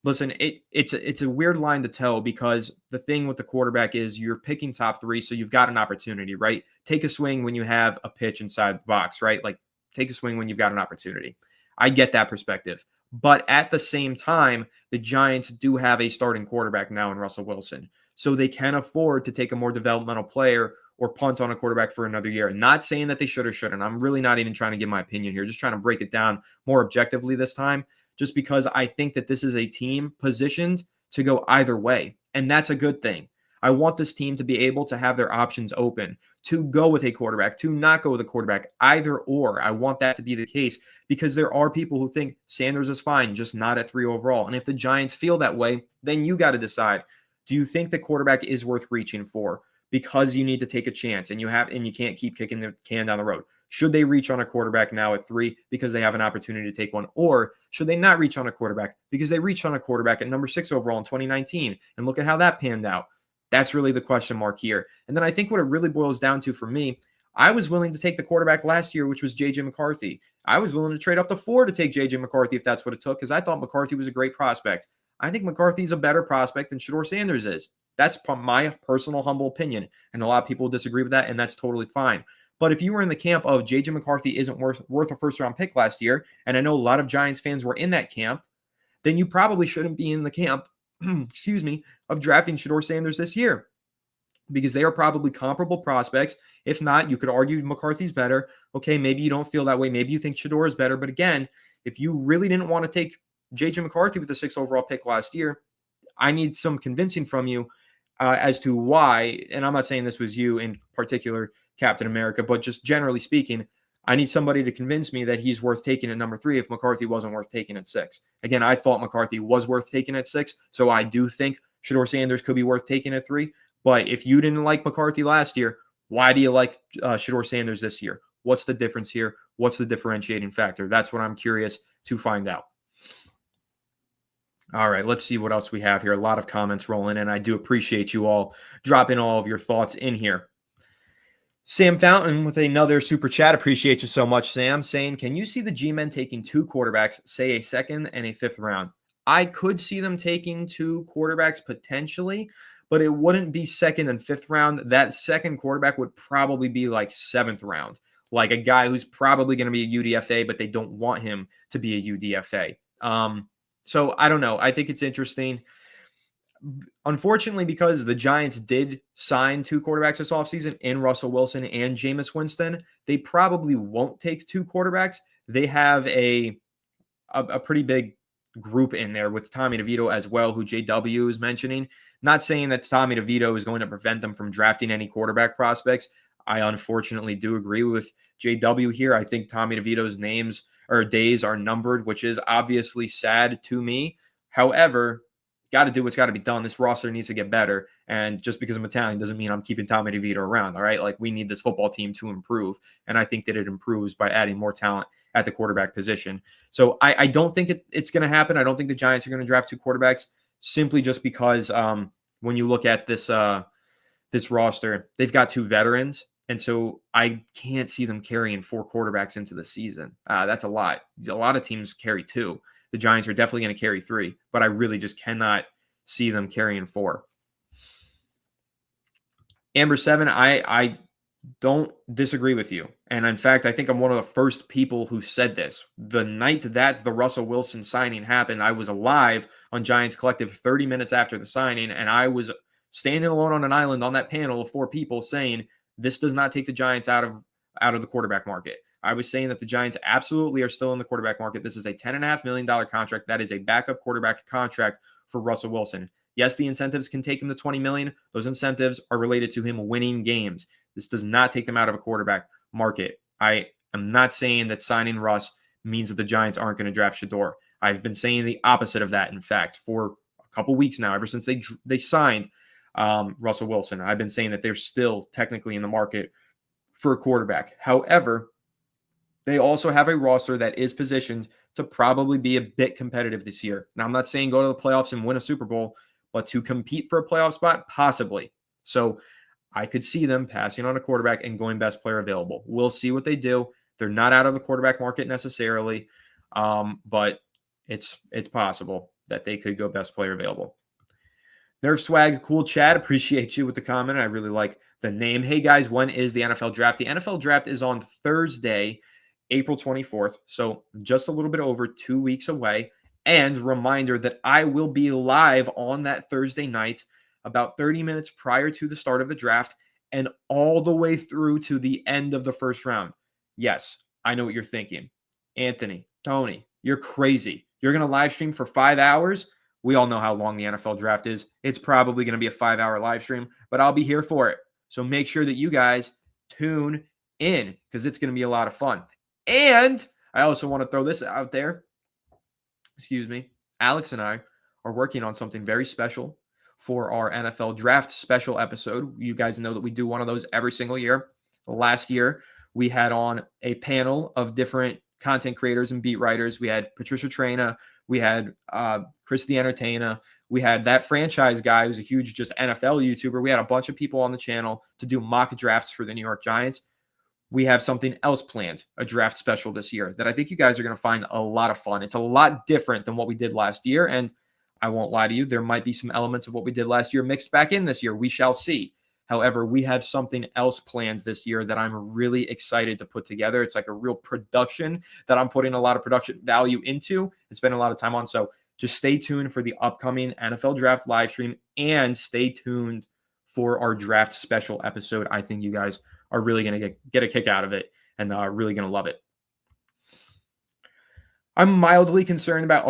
Listen, it's a weird line to tell because the thing with the quarterback is you're picking top 3, so you've got an opportunity, right? Take a swing when you have a pitch inside the box, right? Like, take a swing when you've got an opportunity. I get that perspective. But at the same time, the Giants do have a starting quarterback now in Russell Wilson. So they can afford to take a more developmental player or punt on a quarterback for another year. Not saying that they should or shouldn't. I'm really not even trying to give my opinion here. Just trying to break it down more objectively this time, just because I think that this is a team positioned to go either way. And that's a good thing. I want this team to be able to have their options open, to go with a quarterback, to not go with a quarterback, either or. I want that to be the case because there are people who think Sanders is fine, just not at 3 overall. And if the Giants feel that way, then you got to decide, do you think the quarterback is worth reaching for? Because you need to take a chance and you can't keep kicking the can down the road. Should they reach on a quarterback now at 3 because they have an opportunity to take one? Or should they not reach on a quarterback because they reached on a quarterback at number 6 overall in 2019 and look at how that panned out? That's really the question mark here. And then I think what it really boils down to for me, I was willing to take the quarterback last year, which was J.J. McCarthy. I was willing to trade up to 4 to take J.J. McCarthy if that's what it took because I thought McCarthy was a great prospect. I think McCarthy's a better prospect than Shedeur Sanders is. That's my personal humble opinion. And a lot of people disagree with that, and that's totally fine. But if you were in the camp of J.J. McCarthy isn't worth a first-round pick last year, and I know a lot of Giants fans were in that camp, then you probably shouldn't be in the camp, of drafting Shedeur Sanders this year because they are probably comparable prospects. If not, you could argue McCarthy's better. Okay, maybe you don't feel that way. Maybe you think Shedeur is better. But again, if you really didn't want to take J.J. McCarthy with the 6th overall pick last year, I need some convincing from you as to why, and I'm not saying this was you in particular, Captain America, but just generally speaking, I need somebody to convince me that he's worth taking at number 3 if McCarthy wasn't worth taking at 6. Again, I thought McCarthy was worth taking at 6, so I do think Shedeur Sanders could be worth taking at 3. But if you didn't like McCarthy last year, why do you like Shedeur Sanders this year? What's the difference here? What's the differentiating factor? That's what I'm curious to find out. All right, let's see what else we have here. A lot of comments rolling in. I do appreciate you all dropping all of your thoughts in here. Sam Fountain with another super chat. Appreciate you so much, Sam. Saying, can you see the G-Men taking 2 quarterbacks, say a 2nd and a 5th round? I could see them taking 2 quarterbacks potentially, but it wouldn't be 2nd and 5th round. That 2nd quarterback would probably be like 7th round, like a guy who's probably going to be a UDFA, but they don't want him to be a UDFA. So I don't know. I think it's interesting. Unfortunately, because the Giants did sign 2 quarterbacks this offseason in Russell Wilson and Jameis Winston, they probably won't take 2 quarterbacks. They have a pretty big group in there with Tommy DeVito as well, who JW is mentioning. Not saying that Tommy DeVito is going to prevent them from drafting any quarterback prospects. I unfortunately do agree with JW here. I think Tommy DeVito's days are numbered, which is obviously sad to me. However, got to do what's got to be done. This roster needs to get better. And just because I'm Italian doesn't mean I'm keeping Tommy DeVito around. All right. Like, we need this football team to improve. And I think that it improves by adding more talent at the quarterback position. So I don't think it's going to happen. I don't think the Giants are going to draft 2 quarterbacks simply just because when you look at this roster, they've got 2 veterans. And so I can't see them carrying 4 quarterbacks into the season. That's a lot. A lot of teams carry 2. The Giants are definitely going to carry 3, but I really just cannot see them carrying 4. Amber 7, I don't disagree with you. And in fact, I think I'm one of the first people who said this. The night that the Russell Wilson signing happened, I was live on Giants Collective 30 minutes after the signing, and I was standing alone on an island on that panel of 4 people saying, this does not take the Giants out of the quarterback market. I was saying that the Giants absolutely are still in the quarterback market. This is a $10.5 million contract. That is a backup quarterback contract for Russell Wilson. Yes, the incentives can take him to $20 million. Those incentives are related to him winning games. This does not take them out of a quarterback market. I am not saying that signing Russ means that the Giants aren't going to draft Shedeur. I've been saying the opposite of that, in fact, for a couple weeks now, ever since they signed Russell Wilson. I've been saying that they're still technically in the market for a quarterback. However, they also have a roster that is positioned to probably be a bit competitive this year. Now, I'm not saying go to the playoffs and win a Super Bowl, but to compete for a playoff spot, possibly. So I could see them passing on a quarterback and going best player available. We'll see what they do. They're not out of the quarterback market necessarily, but it's possible that they could go best player available. Nerf Swag, cool chat. Appreciate you with the comment. I really like the name. Hey guys, when is the NFL draft? The NFL draft is on Thursday, April 24th. So just a little bit over 2 weeks away. And reminder that I will be live on that Thursday night about 30 minutes prior to the start of the draft and all the way through to the end of the first round. Yes, I know what you're thinking. Anthony, Tony, you're crazy. You're going to live stream for 5 hours? We all know how long the NFL draft is. It's probably going to be a 5-hour live stream, but I'll be here for it. So make sure that you guys tune in because it's going to be a lot of fun. And I also want to throw this out there. Excuse me. Alex and I are working on something very special for our NFL draft special episode. You guys know that we do one of those every single year. Last year, we had on a panel of different content creators and beat writers. We had Patricia Traina. We had Chris the Entertainer. We had that franchise guy who's a huge just NFL YouTuber. We had a bunch of people on the channel to do mock drafts for the New York Giants. We have something else planned, a draft special this year that I think you guys are going to find a lot of fun. It's a lot different than what we did last year. And I won't lie to you, there might be some elements of what we did last year mixed back in this year. We shall see. However, we have something else planned this year that I'm really excited to put together. It's like a real production that I'm putting a lot of production value into and spending a lot of time on. So just stay tuned for the upcoming NFL draft live stream and stay tuned for our draft special episode. I think you guys are really going to get a kick out of it and are really going to love it. I'm mildly concerned about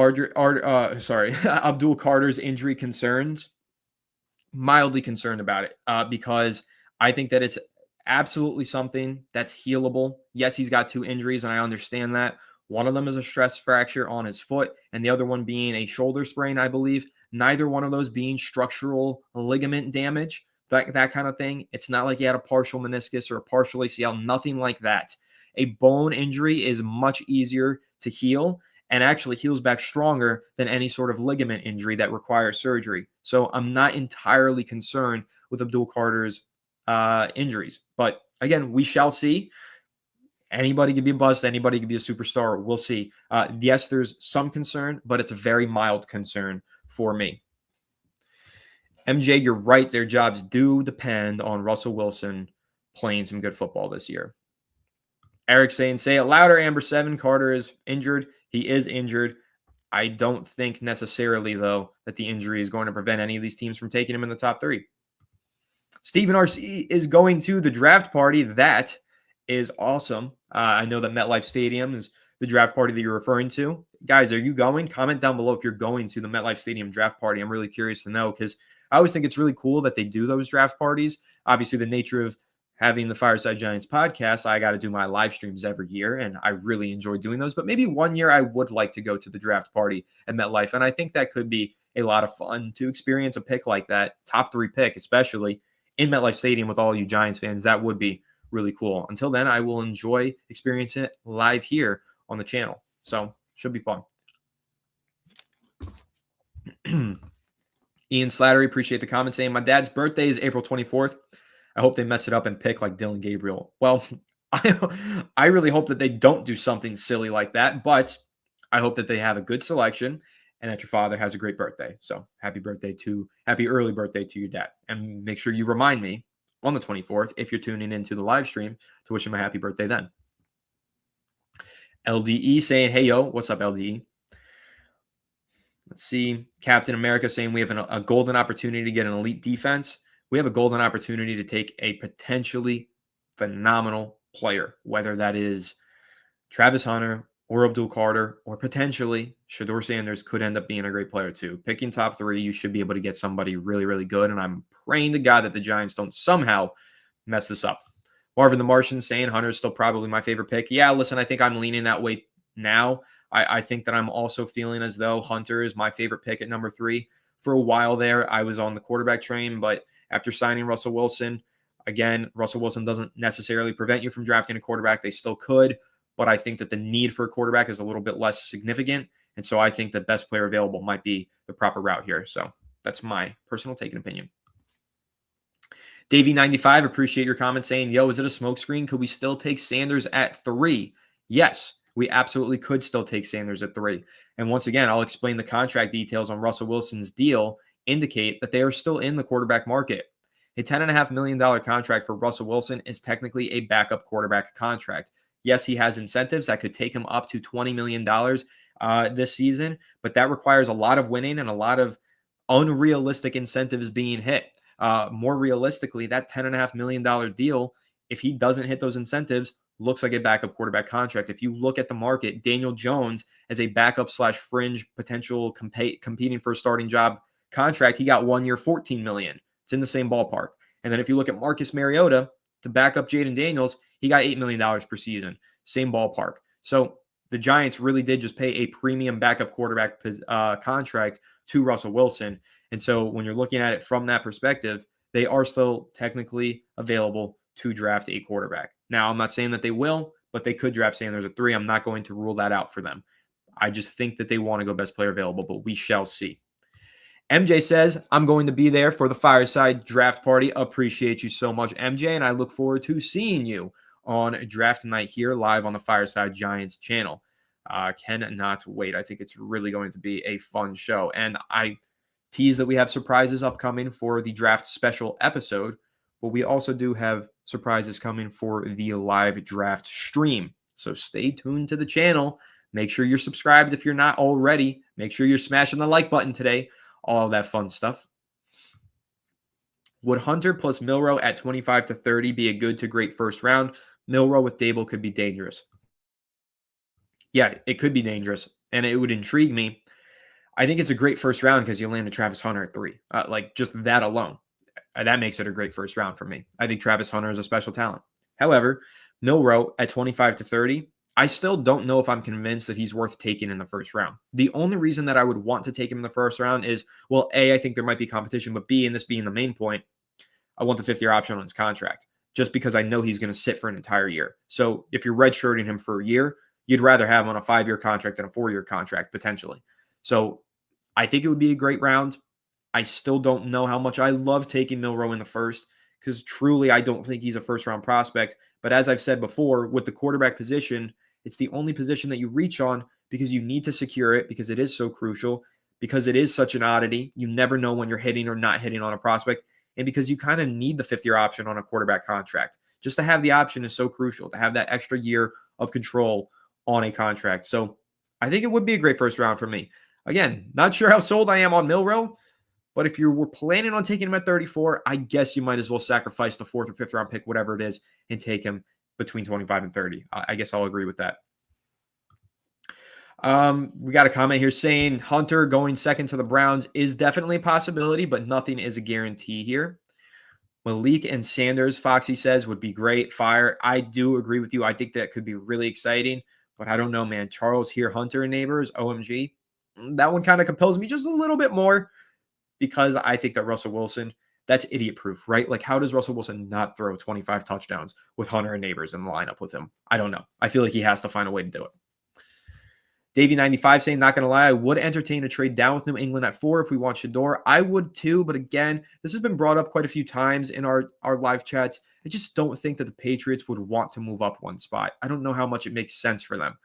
Abdul Carter's injury concerns. Mildly concerned about it because I think that it's absolutely something that's healable. Yes, he's got 2 injuries, and I understand that. One of them is a stress fracture on his foot, and the other one being a shoulder sprain, I believe. Neither one of those being structural ligament damage, that kind of thing. It's not like he had a partial meniscus or a partial ACL, nothing like that. A bone injury is much easier to heal and actually heals back stronger than any sort of ligament injury that requires surgery. So I'm not entirely concerned with Abdul Carter's injuries. But again, we shall see. Anybody could be a bust. Anybody could be a superstar. We'll see. Yes, there's some concern, but it's a very mild concern for me. MJ, you're right. Their jobs do depend on Russell Wilson playing some good football this year. Eric saying, say it louder, Amber 7. Carter is injured. He is injured. I don't think necessarily, though, that the injury is going to prevent any of these teams from taking him in the top 3. Stephen RC is going to the draft party. That is awesome. I know that MetLife Stadium is the draft party that you're referring to. Guys, are you going? Comment down below if you're going to the MetLife Stadium draft party. I'm really curious to know because I always think it's really cool that they do those draft parties. Obviously, the nature of having the Fireside Giants podcast, I got to do my live streams every year, and I really enjoy doing those. But maybe one year I would like to go to the draft party at MetLife, and I think that could be a lot of fun to experience a pick like that, top 3 pick, especially in MetLife Stadium with all you Giants fans. That would be really cool. Until then, I will enjoy experiencing it live here on the channel. So, should be fun. Ian Slattery, appreciate the comment saying, my dad's birthday is April 24th. I hope they mess it up and pick like Dylan Gabriel. Well, I really hope that they don't do something silly like that, but I hope that they have a good selection and that your father has a great birthday. So happy early birthday to your dad. And make sure you remind me on the 24th, if you're tuning into the live stream, to wish him a happy birthday then. LDE saying, hey, yo, what's up, LDE? Let's see. Captain America saying we have a golden opportunity to get an elite defense. We have a golden opportunity to take a potentially phenomenal player, whether that is Travis Hunter or Abdul Carter or potentially Shador Sanders could end up being a great player too. Picking top 3, you should be able to get somebody really, really good. And I'm praying to God that the Giants don't somehow mess this up. Marvin the Martian saying Hunter is still probably my favorite pick. Yeah, listen, I think I'm leaning that way now. I think that I'm also feeling as though Hunter is my favorite pick at number 3. For a while there, I was on the quarterback train, but after signing Russell Wilson, again, Russell Wilson doesn't necessarily prevent you from drafting a quarterback. They still could, but I think that the need for a quarterback is a little bit less significant. And so I think the best player available might be the proper route here. So that's my personal take and opinion. Davey95, appreciate your comment saying, yo, is it a smokescreen? Could we still take Sanders at 3? Yes, we absolutely could still take Sanders at 3. And once again, I'll explain the contract details on Russell Wilson's deal indicate that they are still in the quarterback market. A $10.5 million contract for Russell Wilson is technically a backup quarterback contract. Yes, he has incentives that could take him up to $20 million this season, but that requires a lot of winning and a lot of unrealistic incentives being hit. More realistically, that $10.5 million deal, if he doesn't hit those incentives, looks like a backup quarterback contract. If you look at the market, Daniel Jones as a backup / fringe potential competing for a starting job contract, he got 1 year, $14 million. It's in the same ballpark. And then if you look at Marcus Mariota to back up Jaden Daniels, he got $8 million per season. Same ballpark. So the Giants really did just pay a premium backup quarterback contract to Russell Wilson. And so when you're looking at it from that perspective, they are still technically available to draft a quarterback. Now, I'm not saying that they will, but they could draft Sanders at 3. I'm not going to rule that out for them. I just think that they want to go best player available, but we shall see. MJ says, I'm going to be there for the Fireside draft party. Appreciate you so much, MJ, and I look forward to seeing you on draft night here live on the Fireside Giants channel. Cannot wait. I think it's really going to be a fun show. And I tease that we have surprises upcoming for the draft special episode, but we also do have surprises coming for the live draft stream. So stay tuned to the channel. Make sure you're subscribed if you're not already. Make sure you're smashing the like button today. All of that fun stuff. Would Hunter plus Milroe at 25 to 30 be a good to great first round? Milroe with Dable could be dangerous. Yeah, it could be dangerous, and it would intrigue me. I think it's a great first round because you land a Travis Hunter at 3. Like just that alone. That makes it a great first round for me. I think Travis Hunter is a special talent. However, Milroe at 25 to 30, I still don't know if I'm convinced that he's worth taking in the first round. The only reason that I would want to take him in the first round is, well, A, I think there might be competition, but B, and this being the main point, I want the 5th-year option on his contract just because I know he's going to sit for an entire year. So if you're redshirting him for a year, you'd rather have him on a 5-year contract than a 4-year contract potentially. So I think it would be a great round. I still don't know how much I love taking Milroe in the first because truly I don't think he's a first-round prospect. But as I've said before, with the quarterback position, it's the only position that you reach on because you need to secure it because it is so crucial, because it is such an oddity. You never know when you're hitting or not hitting on a prospect, and because you kind of need the 5th-year option on a quarterback contract. Just to have the option is so crucial, to have that extra year of control on a contract. So I think it would be a great first round for me. Again, not sure how sold I am on Milroe, but if you were planning on taking him at 34, I guess you might as well sacrifice the 4th or 5th round pick, whatever it is, and take him between 25 and 30. I guess I'll agree with that. We got a comment here saying Hunter going second to the Browns is definitely a possibility, but nothing is a guarantee here. Malik and Sanders, Foxy says, would be great. Fire. I do agree with you. I think that could be really exciting, but I don't know, man. Charles here, Hunter and Neighbors, OMG. That one kind of compels me just a little bit more because I think that Russell Wilson, that's idiot proof, right? Like, how does Russell Wilson not throw 25 touchdowns with Hunter and Neighbors in the lineup with him? I don't know. I feel like he has to find a way to do it. Davey95 saying, not going to lie, I would entertain a trade down with New England at 4 if we want Shador. I would too, but again, this has been brought up quite a few times in our live chats. I just don't think that the Patriots would want to move up one spot. I don't know how much it makes sense for them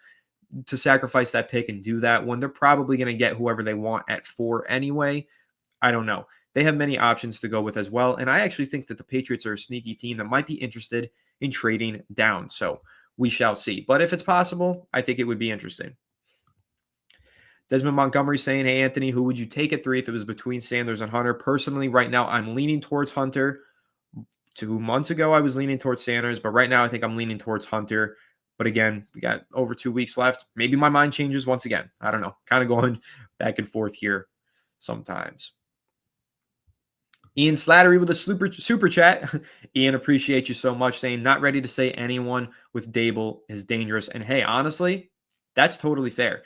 to sacrifice that pick and do that when they're probably going to get whoever they want at 4 anyway. I don't know. They have many options to go with as well, and I actually think that the Patriots are a sneaky team that might be interested in trading down. So we shall see. But if it's possible, I think it would be interesting. Desmond Montgomery saying, hey, Anthony, who would you take at 3 if it was between Sanders and Hunter? Personally, right now, I'm leaning towards Hunter. 2 months ago, I was leaning towards Sanders, but right now I think I'm leaning towards Hunter. But again, we got over 2 weeks left. Maybe my mind changes once again. I don't know. Kind of going back and forth here sometimes. Ian Slattery with a super chat. Ian, appreciate you so much, saying not ready to say anyone with Dable is dangerous. And hey, honestly, that's totally fair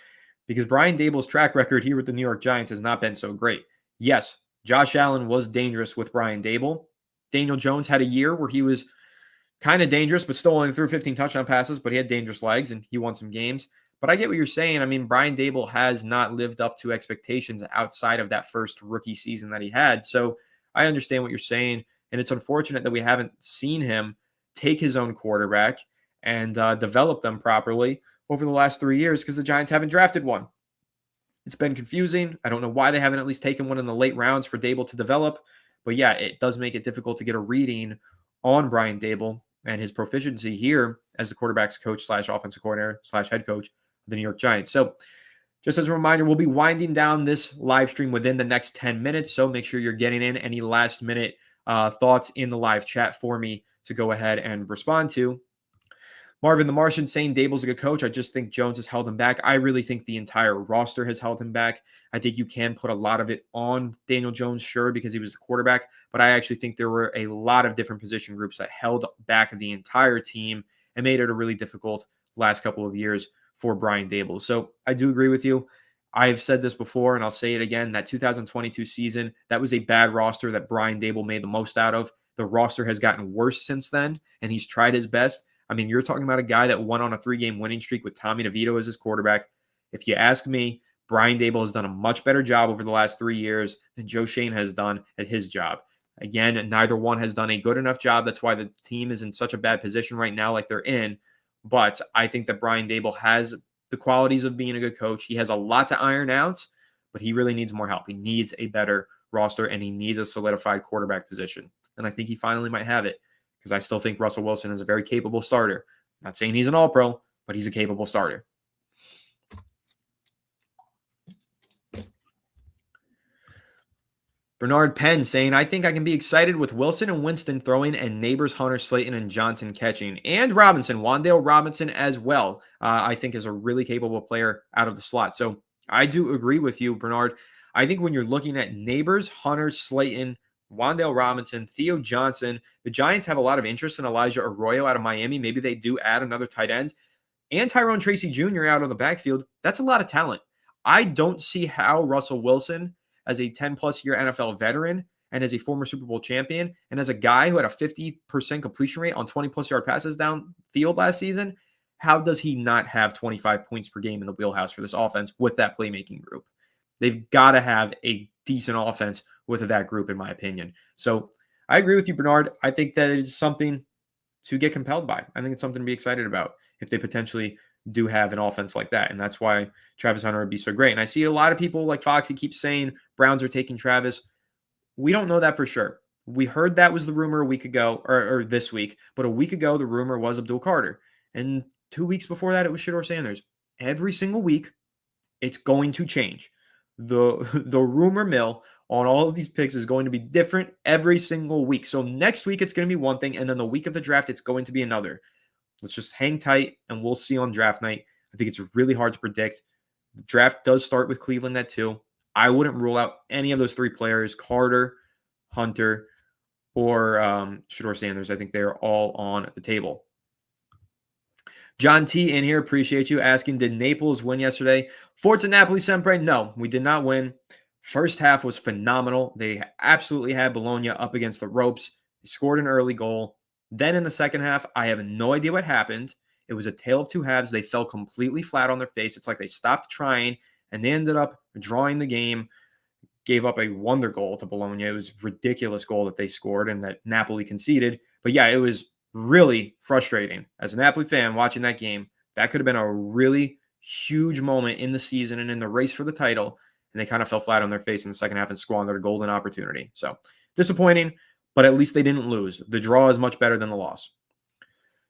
because Brian Dable's track record here with the New York Giants has not been so great. Yes, Josh Allen was dangerous with Brian Dable. Daniel Jones had a year where he was kind of dangerous, but still only threw 15 touchdown passes, but he had dangerous legs and he won some games. But I get what you're saying. I mean, Brian Dable has not lived up to expectations outside of that first rookie season that he had. So I understand what you're saying. And it's unfortunate that we haven't seen him take his own quarterback and develop them properly over the last 3 years because the Giants haven't drafted one. It's been confusing. I don't know why they haven't at least taken one in the late rounds for Dable to develop. But yeah, it does make it difficult to get a reading on Brian Dable and his proficiency here as the quarterback's coach / offensive coordinator / head coach of the New York Giants. So just as a reminder, we'll be winding down this live stream within the next 10 minutes. So make sure you're getting in any last minute thoughts in the live chat for me to go ahead and respond to. Marvin the Martian saying Dable's a good coach. I just think Jones has held him back. I really think the entire roster has held him back. I think you can put a lot of it on Daniel Jones, sure, because he was the quarterback. But I actually think there were a lot of different position groups that held back the entire team and made it a really difficult last couple of years for Brian Dable. So I do agree with you. I've said this before, and I'll say it again. That 2022 season, that was a bad roster that Brian Dable made the most out of. The roster has gotten worse since then, and he's tried his best. I mean, you're talking about a guy that went on a 3-game winning streak with Tommy DeVito as his quarterback. If you ask me, Brian Dable has done a much better job over the last 3 years than Joe Schoen has done at his job. Again, neither one has done a good enough job. That's why the team is in such a bad position right now like they're in. But I think that Brian Dable has the qualities of being a good coach. He has a lot to iron out, but he really needs more help. He needs a better roster, and he needs a solidified quarterback position. And I think he finally might have it, because I still think Russell Wilson is a very capable starter. I'm not saying he's an all-pro, but he's a capable starter. Bernard Penn saying, I think I can be excited with Wilson and Winston throwing and Neighbors, Hunter, Slayton, and Johnson catching. And Robinson, Wan'Dale Robinson as well, I think is a really capable player out of the slot. So I do agree with you, Bernard. I think when you're looking at Neighbors, Hunter, Slayton, Wan'Dale Robinson, Theo Johnson, the Giants have a lot of interest in Elijah Arroyo out of Miami. Maybe they do add another tight end. And Tyrone Tracy Jr. out of the backfield. That's a lot of talent. I don't see how Russell Wilson, as a 10-plus year NFL veteran and as a former Super Bowl champion and as a guy who had a 50% completion rate on 20-plus yard passes downfield last season, how does he not have 25 points per game in the wheelhouse for this offense with that playmaking group? They've got to have a decent offense with that group, in my opinion. So I agree with you, Bernard. I think that it's something to get compelled by. I think it's something to be excited about if they potentially do have an offense like that. And that's why Travis Hunter would be so great. And I see a lot of people like Foxy keep saying Browns are taking Travis. We don't know that for sure. We heard that was the rumor a week ago or this week, but a week ago, the rumor was Abdul Carter. And 2 weeks before that, it was Shedeur Sanders. Every single week, it's going to change. The rumor mill on all of these picks is going to be different every single week. So next week, it's going to be one thing. And then the week of the draft, it's going to be another. Let's just hang tight, and we'll see on draft night. I think it's really hard to predict. The draft does start with Cleveland at 2. I wouldn't rule out any of those 3 players, Carter, Hunter, or Shedeur Sanders. I think they're all on the table. John T. in here, appreciate you asking, did Naples win yesterday? Forza Napoli Sempre? No, we did not win. First half was phenomenal. They absolutely had Bologna up against the ropes. They scored an early goal. Then in the second half, I have no idea what happened. It was a tale of two halves. They fell completely flat on their face. It's like they stopped trying, and they ended up drawing the game, gave up a wonder goal to Bologna. It was a ridiculous goal that they scored and that Napoli conceded. But yeah, it was really frustrating. As a Napoli fan watching that game, that could have been a really huge moment in the season and in the race for the title, and they kind of fell flat on their face in the second half and squandered a golden opportunity. So disappointing. But at least they didn't lose. The draw is much better than the loss.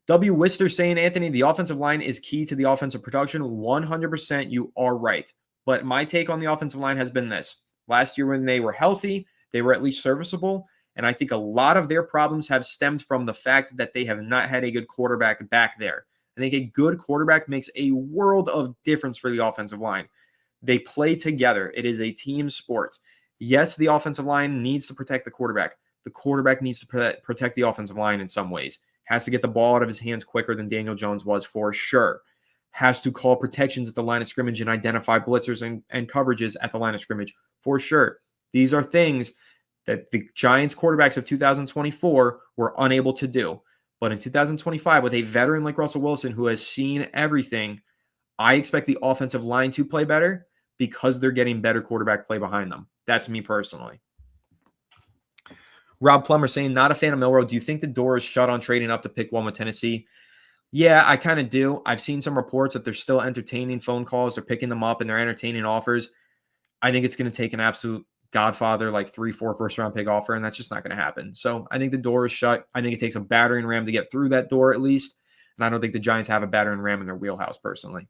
W. Wister saying, Anthony, the offensive line is key to the offensive production. 100% you are right. But my take on the offensive line has been this. Last year when they were healthy, they were at least serviceable. And I think a lot of their problems have stemmed from the fact that they have not had a good quarterback back there. I think a good quarterback makes a world of difference for the offensive line. They play together. It is a team sport. Yes, the offensive line needs to protect the quarterback. The quarterback needs to protect the offensive line in some ways. Has to get the ball out of his hands quicker than Daniel Jones was, for sure. Has to call protections at the line of scrimmage and identify blitzers and coverages at the line of scrimmage, for sure. These are things that the Giants quarterbacks of 2024 were unable to do. But in 2025, with a veteran like Russell Wilson who has seen everything, I expect the offensive line to play better because they're getting better quarterback play behind them. That's me personally. Rob Plummer saying, not a fan of Milroe. Do you think the door is shut on trading up to pick one with Tennessee? Yeah, I kind of do. I've seen some reports that they're still entertaining phone calls. They're picking them up and they're entertaining offers. I think it's going to take an absolute godfather, like 3-4 first-round pick offer, and that's just not going to happen. So I think the door is shut. I think it takes a battering ram to get through that door at least, and I don't think the Giants have a battering ram in their wheelhouse personally.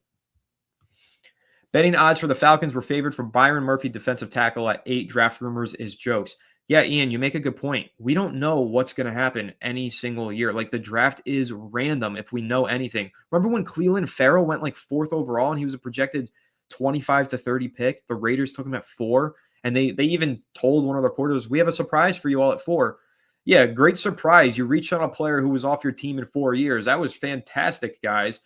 Betting odds for the Falcons were favored for Byron Murphy, defensive tackle, at 8. Draft rumors is jokes. Yeah, Ian, you make a good point. We don't know what's going to happen any single year. Like, the draft is random if we know anything. Remember when Cleveland Farrell went like 4th overall and he was a projected 25 to 30 pick? The Raiders took him at 4, and they even told one of the reporters, we have a surprise for you all at 4. Yeah, great surprise. You reached on a player who was off your team in 4 years. That was fantastic, guys.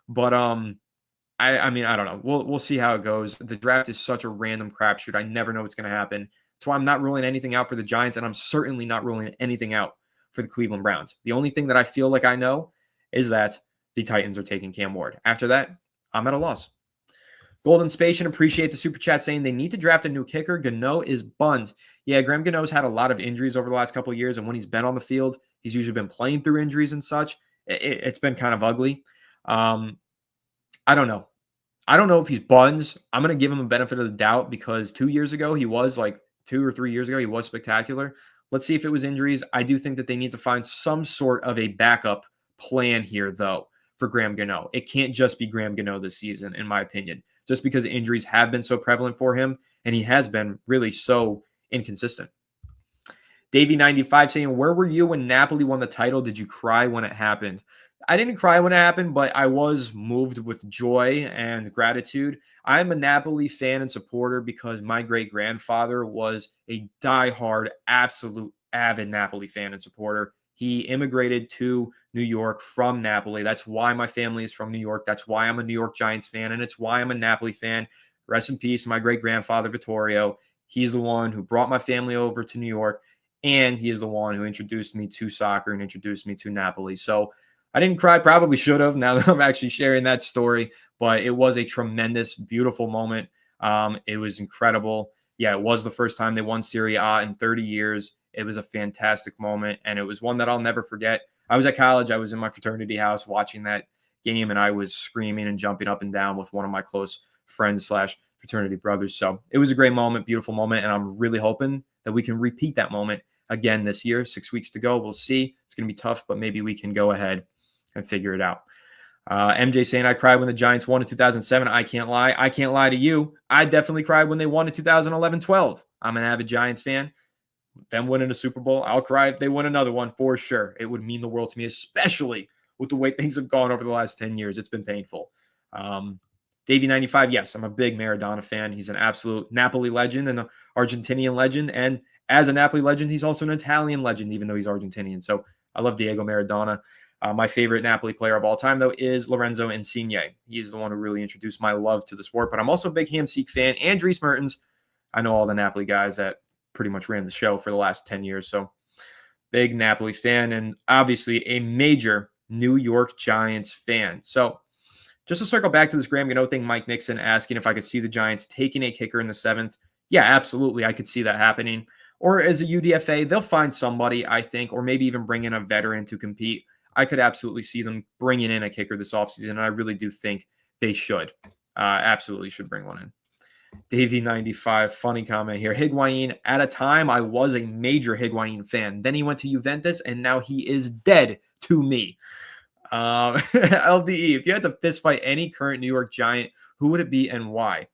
But I mean, I don't know. We'll see how it goes. The draft is such a random crapshoot. I never know what's going to happen. That's why I'm not ruling anything out for the Giants, and I'm certainly not ruling anything out for the Cleveland Browns. The only thing that I feel like I know is that the Titans are taking Cam Ward. After that, I'm at a loss. Golden Spatian, appreciate the super chat saying they need to draft a new kicker. Gano is buns. Yeah, Graham Gano's had a lot of injuries over the last couple of years, and when he's been on the field, he's usually been playing through injuries and such. It's been kind of ugly. I don't know. I don't know if he's buns. I'm going to give him a benefit of the doubt because 2 years ago, he was like 2 or 3 years ago, he was spectacular. Let's see if it was injuries. I do think that they need to find some sort of a backup plan here, though, for Graham Gano. It can't just be Graham Gano this season, in my opinion, just because injuries have been so prevalent for him, and he has been really so inconsistent. Davey95 saying, where were you when Napoli won the title? Did you cry when it happened? I didn't cry when it happened, but I was moved with joy and gratitude. I'm a Napoli fan and supporter because my great-grandfather was a diehard, absolute avid Napoli fan and supporter. He immigrated to New York from Napoli. That's why my family is from New York. That's why I'm a New York Giants fan, and it's why I'm a Napoli fan. Rest in peace, my great-grandfather, Vittorio. He's the one who brought my family over to New York, and he is the one who introduced me to soccer and introduced me to Napoli. So I didn't cry, probably should have, now that I'm actually sharing that story, but it was a tremendous, beautiful moment. It was incredible. Yeah, it was the first time they won Serie A in 30 years. It was a fantastic moment, and it was one that I'll never forget. I was at college. I was in my fraternity house watching that game, and I was screaming and jumping up and down with one of my close friends / fraternity brothers. So it was a great moment, beautiful moment, and I'm really hoping that we can repeat that moment again this year. 6 weeks to go. We'll see. It's going to be tough, but maybe we can go ahead and figure it out. MJ saying, I cried when the Giants won in 2007. I can't lie. I can't lie to you. I definitely cried when they won in 2011-12. I'm an avid Giants fan. Them winning a Super Bowl, I'll cry if they win another one for sure. It would mean the world to me, especially with the way things have gone over the last 10 years. It's been painful. Davey95, yes, I'm a big Maradona fan. He's an absolute Napoli legend and an Argentinian legend. And as a Napoli legend, he's also an Italian legend, even though he's Argentinian. So I love Diego Maradona. My favorite Napoli player of all time, though, is Lorenzo Insigne. He's the one who really introduced my love to the sport. But I'm also a big Hamsik fan. And Dries Mertens. I know all the Napoli guys that pretty much ran the show for the last 10 years. So big Napoli fan and obviously a major New York Giants fan. So just to circle back to this Graham Gano thing, Mike Nixon asking if I could see the Giants taking a kicker in the 7th. Yeah, absolutely. I could see that happening. Or as a UDFA, they'll find somebody, I think, or maybe even bring in a veteran to compete. I could absolutely see them bringing in a kicker this offseason, and I really do think they should. Absolutely should bring one in. Davey95, funny comment here. Higuain, at a time, I was a major Higuain fan. Then he went to Juventus, and now he is dead to me. LDE, if you had to fist fight any current New York Giant, who would it be and why?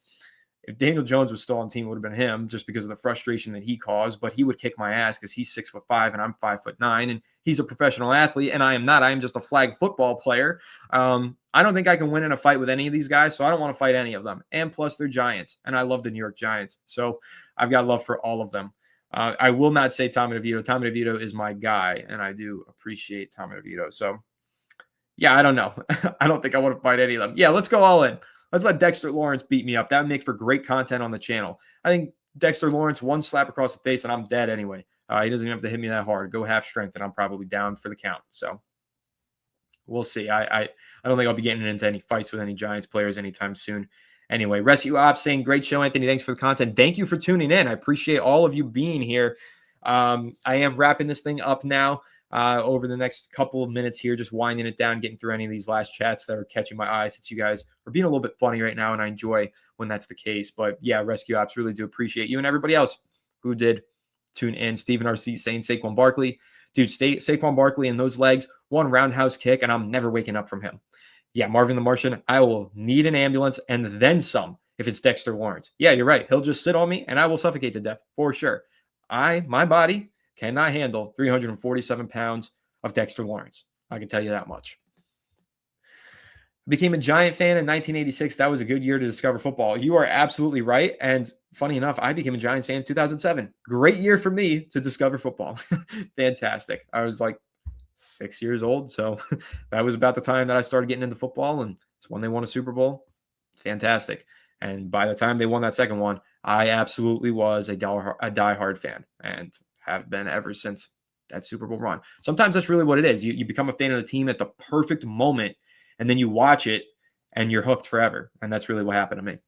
If Daniel Jones was still on the team, it would have been him just because of the frustration that he caused, but he would kick my ass because he's 6'5" and I'm 5'9", and he's a professional athlete and I am not. I am just a flag football player. I don't think I can win in a fight with any of these guys, so I don't want to fight any of them. And plus they're Giants, and I love the New York Giants. So I've got love for all of them. I will not say Tommy DeVito. Tommy DeVito is my guy, and I do appreciate Tommy DeVito. So yeah, I don't know. I don't think I want to fight any of them. Yeah, let's go all in. Let's let Dexter Lawrence beat me up. That would make for great content on the channel. I think Dexter Lawrence, one slap across the face, and I'm dead anyway. He doesn't even have to hit me that hard. Go half strength, and I'm probably down for the count. So we'll see. I don't think I'll be getting into any fights with any Giants players anytime soon. Anyway, Rescue Ops saying, great show, Anthony. Thanks for the content. Thank you for tuning in. I appreciate all of you being here. I am wrapping this thing up now. Over the next couple of minutes here, just winding it down, getting through any of these last chats that are catching my eye, since you guys are being a little bit funny right now, and I enjoy when that's the case. But yeah, Rescue Ops, really do appreciate you and everybody else who did tune in. Stephen RC saying Saquon Barkley. Dude, Saquon Barkley and those legs, one roundhouse kick, and I'm never waking up from him. Yeah, Marvin the Martian, I will need an ambulance and then some if it's Dexter Lawrence. Yeah, you're right. He'll just sit on me, and I will suffocate to death for sure. My body cannot handle 347 pounds of Dexter Lawrence. I can tell you that much. I became a Giant fan in 1986. That was a good year to discover football. You are absolutely right. And funny enough, I became a Giants fan in 2007. Great year for me to discover football. Fantastic. I was like 6 years old. So that was about the time that I started getting into football. And it's when they won a Super Bowl. Fantastic. And by the time they won that second one, I absolutely was a diehard fan. And have been ever since that Super Bowl run. Sometimes that's really what it is. You become a fan of the team at the perfect moment, and then you watch it, and you're hooked forever. And that's really what happened to me.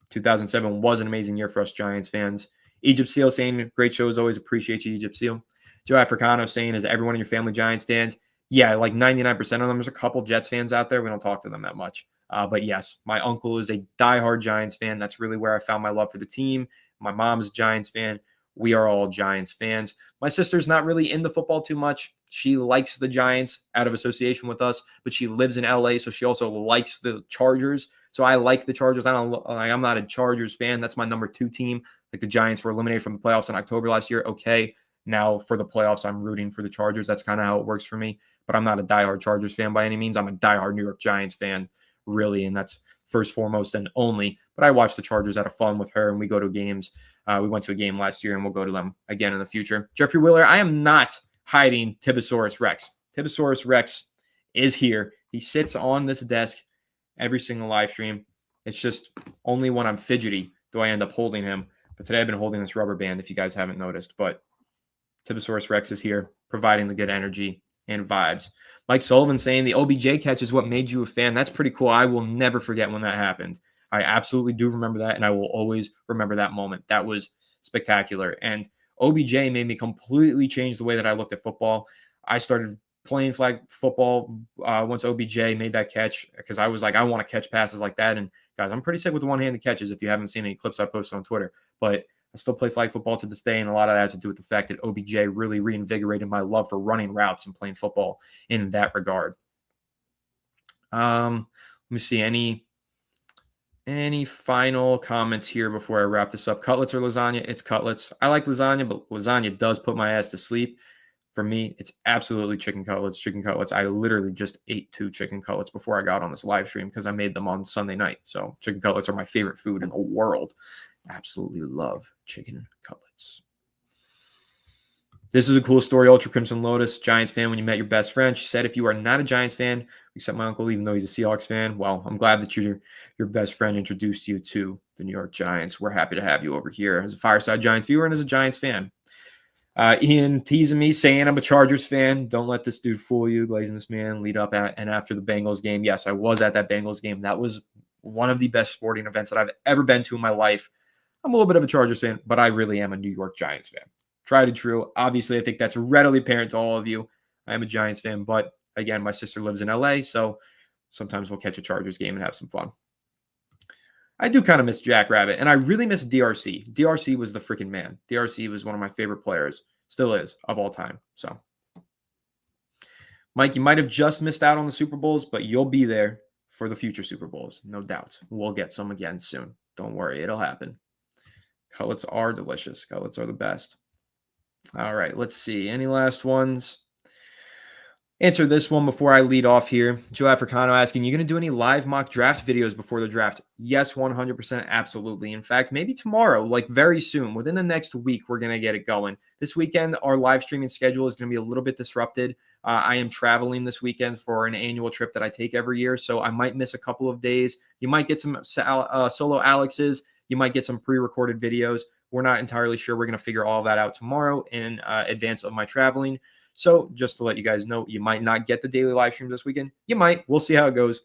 2007 was an amazing year for us Giants fans. Egypt Seal saying, great shows, always appreciate you, Egypt Seal. Joe Africano saying, is everyone in your family Giants fans? Yeah, like 99% of them. There's a couple Jets fans out there. We don't talk to them that much. But yes, my uncle is a diehard Giants fan. That's really where I found my love for the team. My mom's a Giants fan. We are all Giants fans. My sister's not really into football too much. She likes the Giants out of association with us, but she lives in LA, so she also likes the Chargers. So I like the Chargers. I'm not a Chargers fan. That's my number 2 team. Like the Giants were eliminated from the playoffs in October last year. Okay, now for the playoffs, I'm rooting for the Chargers. That's kind of how it works for me. But I'm not a diehard Chargers fan by any means. I'm a diehard New York Giants fan, really, and that's first, foremost, and only. But I watch the Chargers out of fun with her, and we go to games. We went to a game last year, and we'll go to them again in the future. Jeffrey Wheeler, I am not hiding Tibosaurus Rex. Tibosaurus Rex is here. He sits on this desk every single live stream. It's just only when I'm fidgety do I end up holding him. But today I've been holding this rubber band, if you guys haven't noticed. But Tibosaurus Rex is here, providing the good energy and vibes. Mike Sullivan saying the OBJ catch is what made you a fan. That's pretty cool. I will never forget when that happened. I absolutely do remember that, and I will always remember that moment. That was spectacular. And OBJ made me completely change the way that I looked at football. I started playing flag football once OBJ made that catch because I was like, I want to catch passes like that. And guys, I'm pretty sick with the one-handed catches if you haven't seen any clips I posted on Twitter. But I still play flag football to this day, and a lot of that has to do with the fact that OBJ really reinvigorated my love for running routes and playing football in that regard. Let me see, any final comments here before I wrap this up? Cutlets or lasagna? It's cutlets. I like lasagna, but lasagna does put my ass to sleep. For me, it's absolutely chicken cutlets. Chicken cutlets. I literally just ate 2 chicken cutlets before I got on this live stream because I made them on Sunday night. So chicken cutlets are my favorite food in the world. Absolutely love chicken cutlets. This is a cool story. Ultra Crimson Lotus, Giants fan when you met your best friend. She said, if you are not a Giants fan, except my uncle, even though he's a Seahawks fan, well, I'm glad that your best friend introduced you to the New York Giants. We're happy to have you over here as a Fireside Giants viewer and as a Giants fan. Ian teasing me, saying I'm a Chargers fan. Don't let this dude fool you, glazing this man, lead up at and after the Bengals game. Yes, I was at that Bengals game. That was one of the best sporting events that I've ever been to in my life. I'm a little bit of a Chargers fan, but I really am a New York Giants fan. Tried and true. Obviously, I think that's readily apparent to all of you. I am a Giants fan, but again, my sister lives in LA, so sometimes we'll catch a Chargers game and have some fun. I do kind of miss Jack Rabbit, and I really miss DRC. DRC was the freaking man. DRC was one of my favorite players. Still is, of all time. So, Mike, you might have just missed out on the Super Bowls, but you'll be there for the future Super Bowls, no doubt. We'll get some again soon. Don't worry, it'll happen. Cutlets are delicious. Cutlets are the best. All right, let's see. Any last ones? Answer this one before I lead off here. Joe Africano asking, you going to do any live mock draft videos before the draft? Yes, 100%. Absolutely. In fact, maybe tomorrow, like very soon, within the next week, we're going to get it going. This weekend, our live streaming schedule is going to be a little bit disrupted. I am traveling this weekend for an annual trip that I take every year, so I might miss a couple of days. You might get some solo Alexes. You might get some pre-recorded videos. We're not entirely sure. We're going to figure all that out tomorrow in advance of my traveling. So just to let you guys know, you might not get the daily live stream this weekend. You might. We'll see how it goes.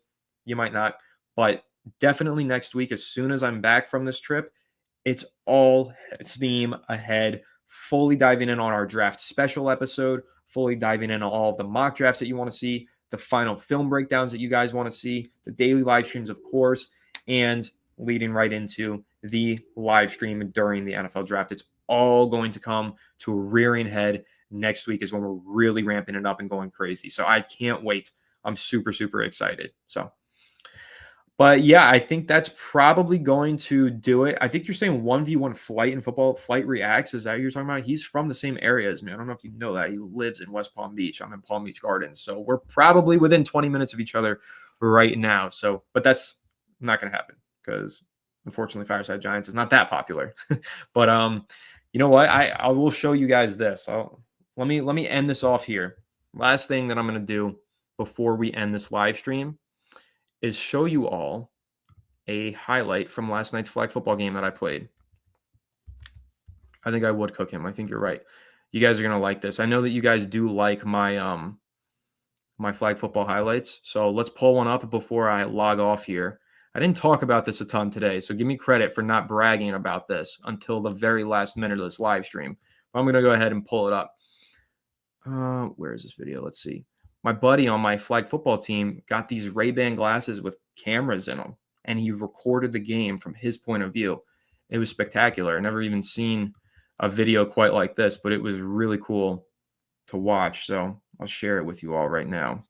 You might not. But definitely next week, as soon as I'm back from this trip, it's all steam ahead. Fully diving in on our draft special episode. Fully diving in on all of the mock drafts that you want to see. The final film breakdowns that you guys want to see. The daily live streams, of course. And leading right into the live stream during the NFL draft. It's all going to come to a rearing head. Next week is when we're really ramping it up and going crazy. So I can't wait. I'm super, super excited. But yeah, I think that's probably going to do it. I think you're saying 1v1 flight in football. Flight reacts. Is that what you're talking about? He's from the same area as me. I don't know if you know that. He lives in West Palm Beach. I'm in Palm Beach Gardens. So we're probably within 20 minutes of each other right now. So, but that's not going to happen because unfortunately Fireside Giants is not that popular. But you know what? I will show you guys this. Let me end this off here. Last thing that I'm going to do before we end this live stream is show you all a highlight from last night's flag football game that I played. I think I would cook him. I think you're right. You guys are going to like this. I know that you guys do like my my flag football highlights. So let's pull one up before I log off here. I didn't talk about this a ton today, so give me credit for not bragging about this until the very last minute of this live stream. I'm going to go ahead and pull it up. Where is this video? Let's see. My buddy on my flag football team got these Ray-Ban glasses with cameras in them, and he recorded the game from his point of view. It was spectacular. I never even seen a video quite like this, but it was really cool to watch. So I'll share it with you all right now.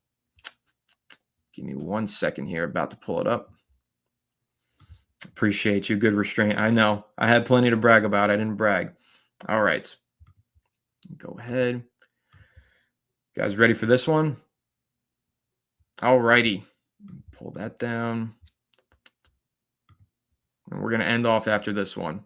Give me 1 second here. About to pull it up. Appreciate you. Good restraint. I know. I had plenty to brag about. I didn't brag. All right. Go ahead. Guys ready for this one? All righty. Pull that down. And we're going to end off after this one.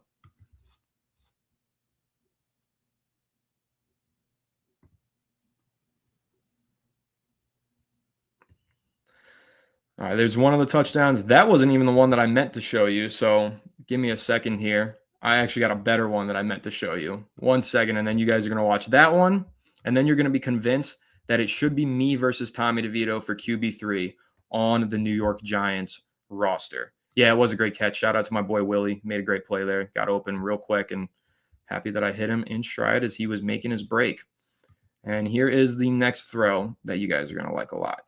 All right, there's one of the touchdowns. That wasn't even the one that I meant to show you, so give me a second here. I actually got a better one that I meant to show you. 1 second, and then you guys are going to watch that one, and then you're going to be convinced that it should be me versus Tommy DeVito for QB3 on the New York Giants roster. Yeah, it was a great catch. Shout out to my boy Willie. Made a great play there. Got open real quick, and happy that I hit him in stride as he was making his break. And here is the next throw that you guys are going to like a lot.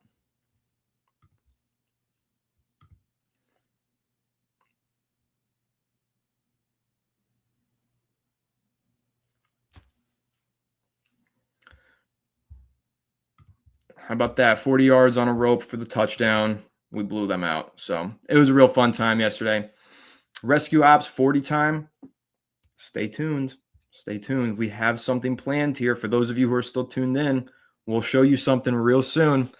How about that? 40 yards on a rope for the touchdown. We blew them out. So it was a real fun time yesterday. Rescue Ops 40 time. Stay tuned. Stay tuned. We have something planned here. For those of you who are still tuned in, we'll show you something real soon.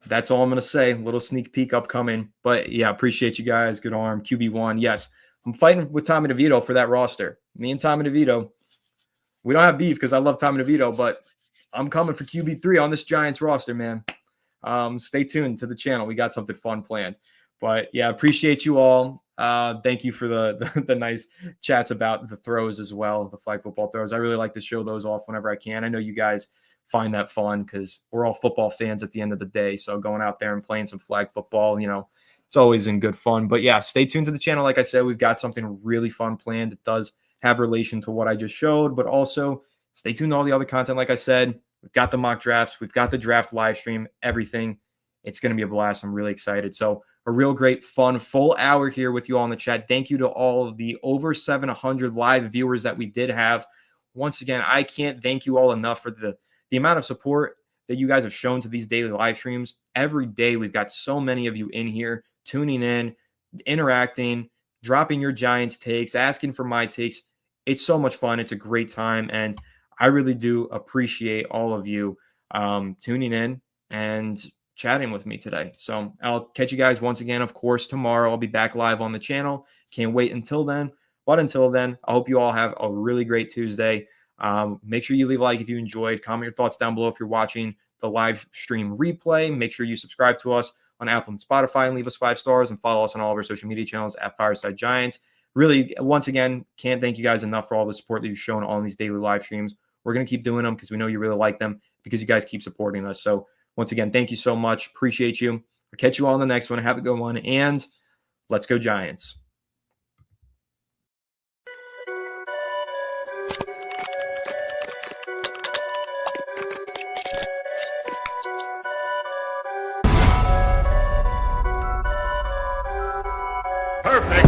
That's all I'm going to say. A little sneak peek upcoming. But yeah, appreciate you guys. Good arm. QB1. Yes, I'm fighting with Tommy DeVito for that roster. Me and Tommy DeVito. We don't have beef because I love Tommy DeVito, but I'm coming for QB3 on this Giants roster, man. Stay tuned to the channel. We got something fun planned. But yeah, appreciate you all. Thank you for the nice chats about the throws as well, the flag football throws. I really like to show those off whenever I can. I know you guys find that fun because we're all football fans at the end of the day. So going out there and playing some flag football, you know, it's always in good fun. But yeah, stay tuned to the channel. Like I said, we've got something really fun planned. It does have relation to what I just showed, but also stay tuned to all the other content. Like I said, we've got the mock drafts. We've got the draft live stream, everything. It's going to be a blast. I'm really excited. So a real great, fun, full hour here with you all in the chat. Thank you to all of the over 700 live viewers that we did have. Once again, I can't thank you all enough for the amount of support that you guys have shown to these daily live streams. Every day, we've got so many of you in here, tuning in, interacting, dropping your Giants takes, asking for my takes. It's so much fun. It's a great time. And I really do appreciate all of you tuning in and chatting with me today. So I'll catch you guys once again, of course, tomorrow. I'll be back live on the channel. Can't wait until then. But until then, I hope you all have a really great Tuesday. Make sure you leave a like if you enjoyed. Comment your thoughts down below if you're watching the live stream replay. Make sure you subscribe to us on Apple and Spotify and leave us 5 stars, and follow us on all of our social media channels at Fireside Giants. Really, once again, can't thank you guys enough for all the support that you've shown on these daily live streams. We're going to keep doing them because we know you really like them, because you guys keep supporting us. So once again, thank you so much. Appreciate you. I'll catch you all in the next one. Have a good one, and let's go Giants. Perfect.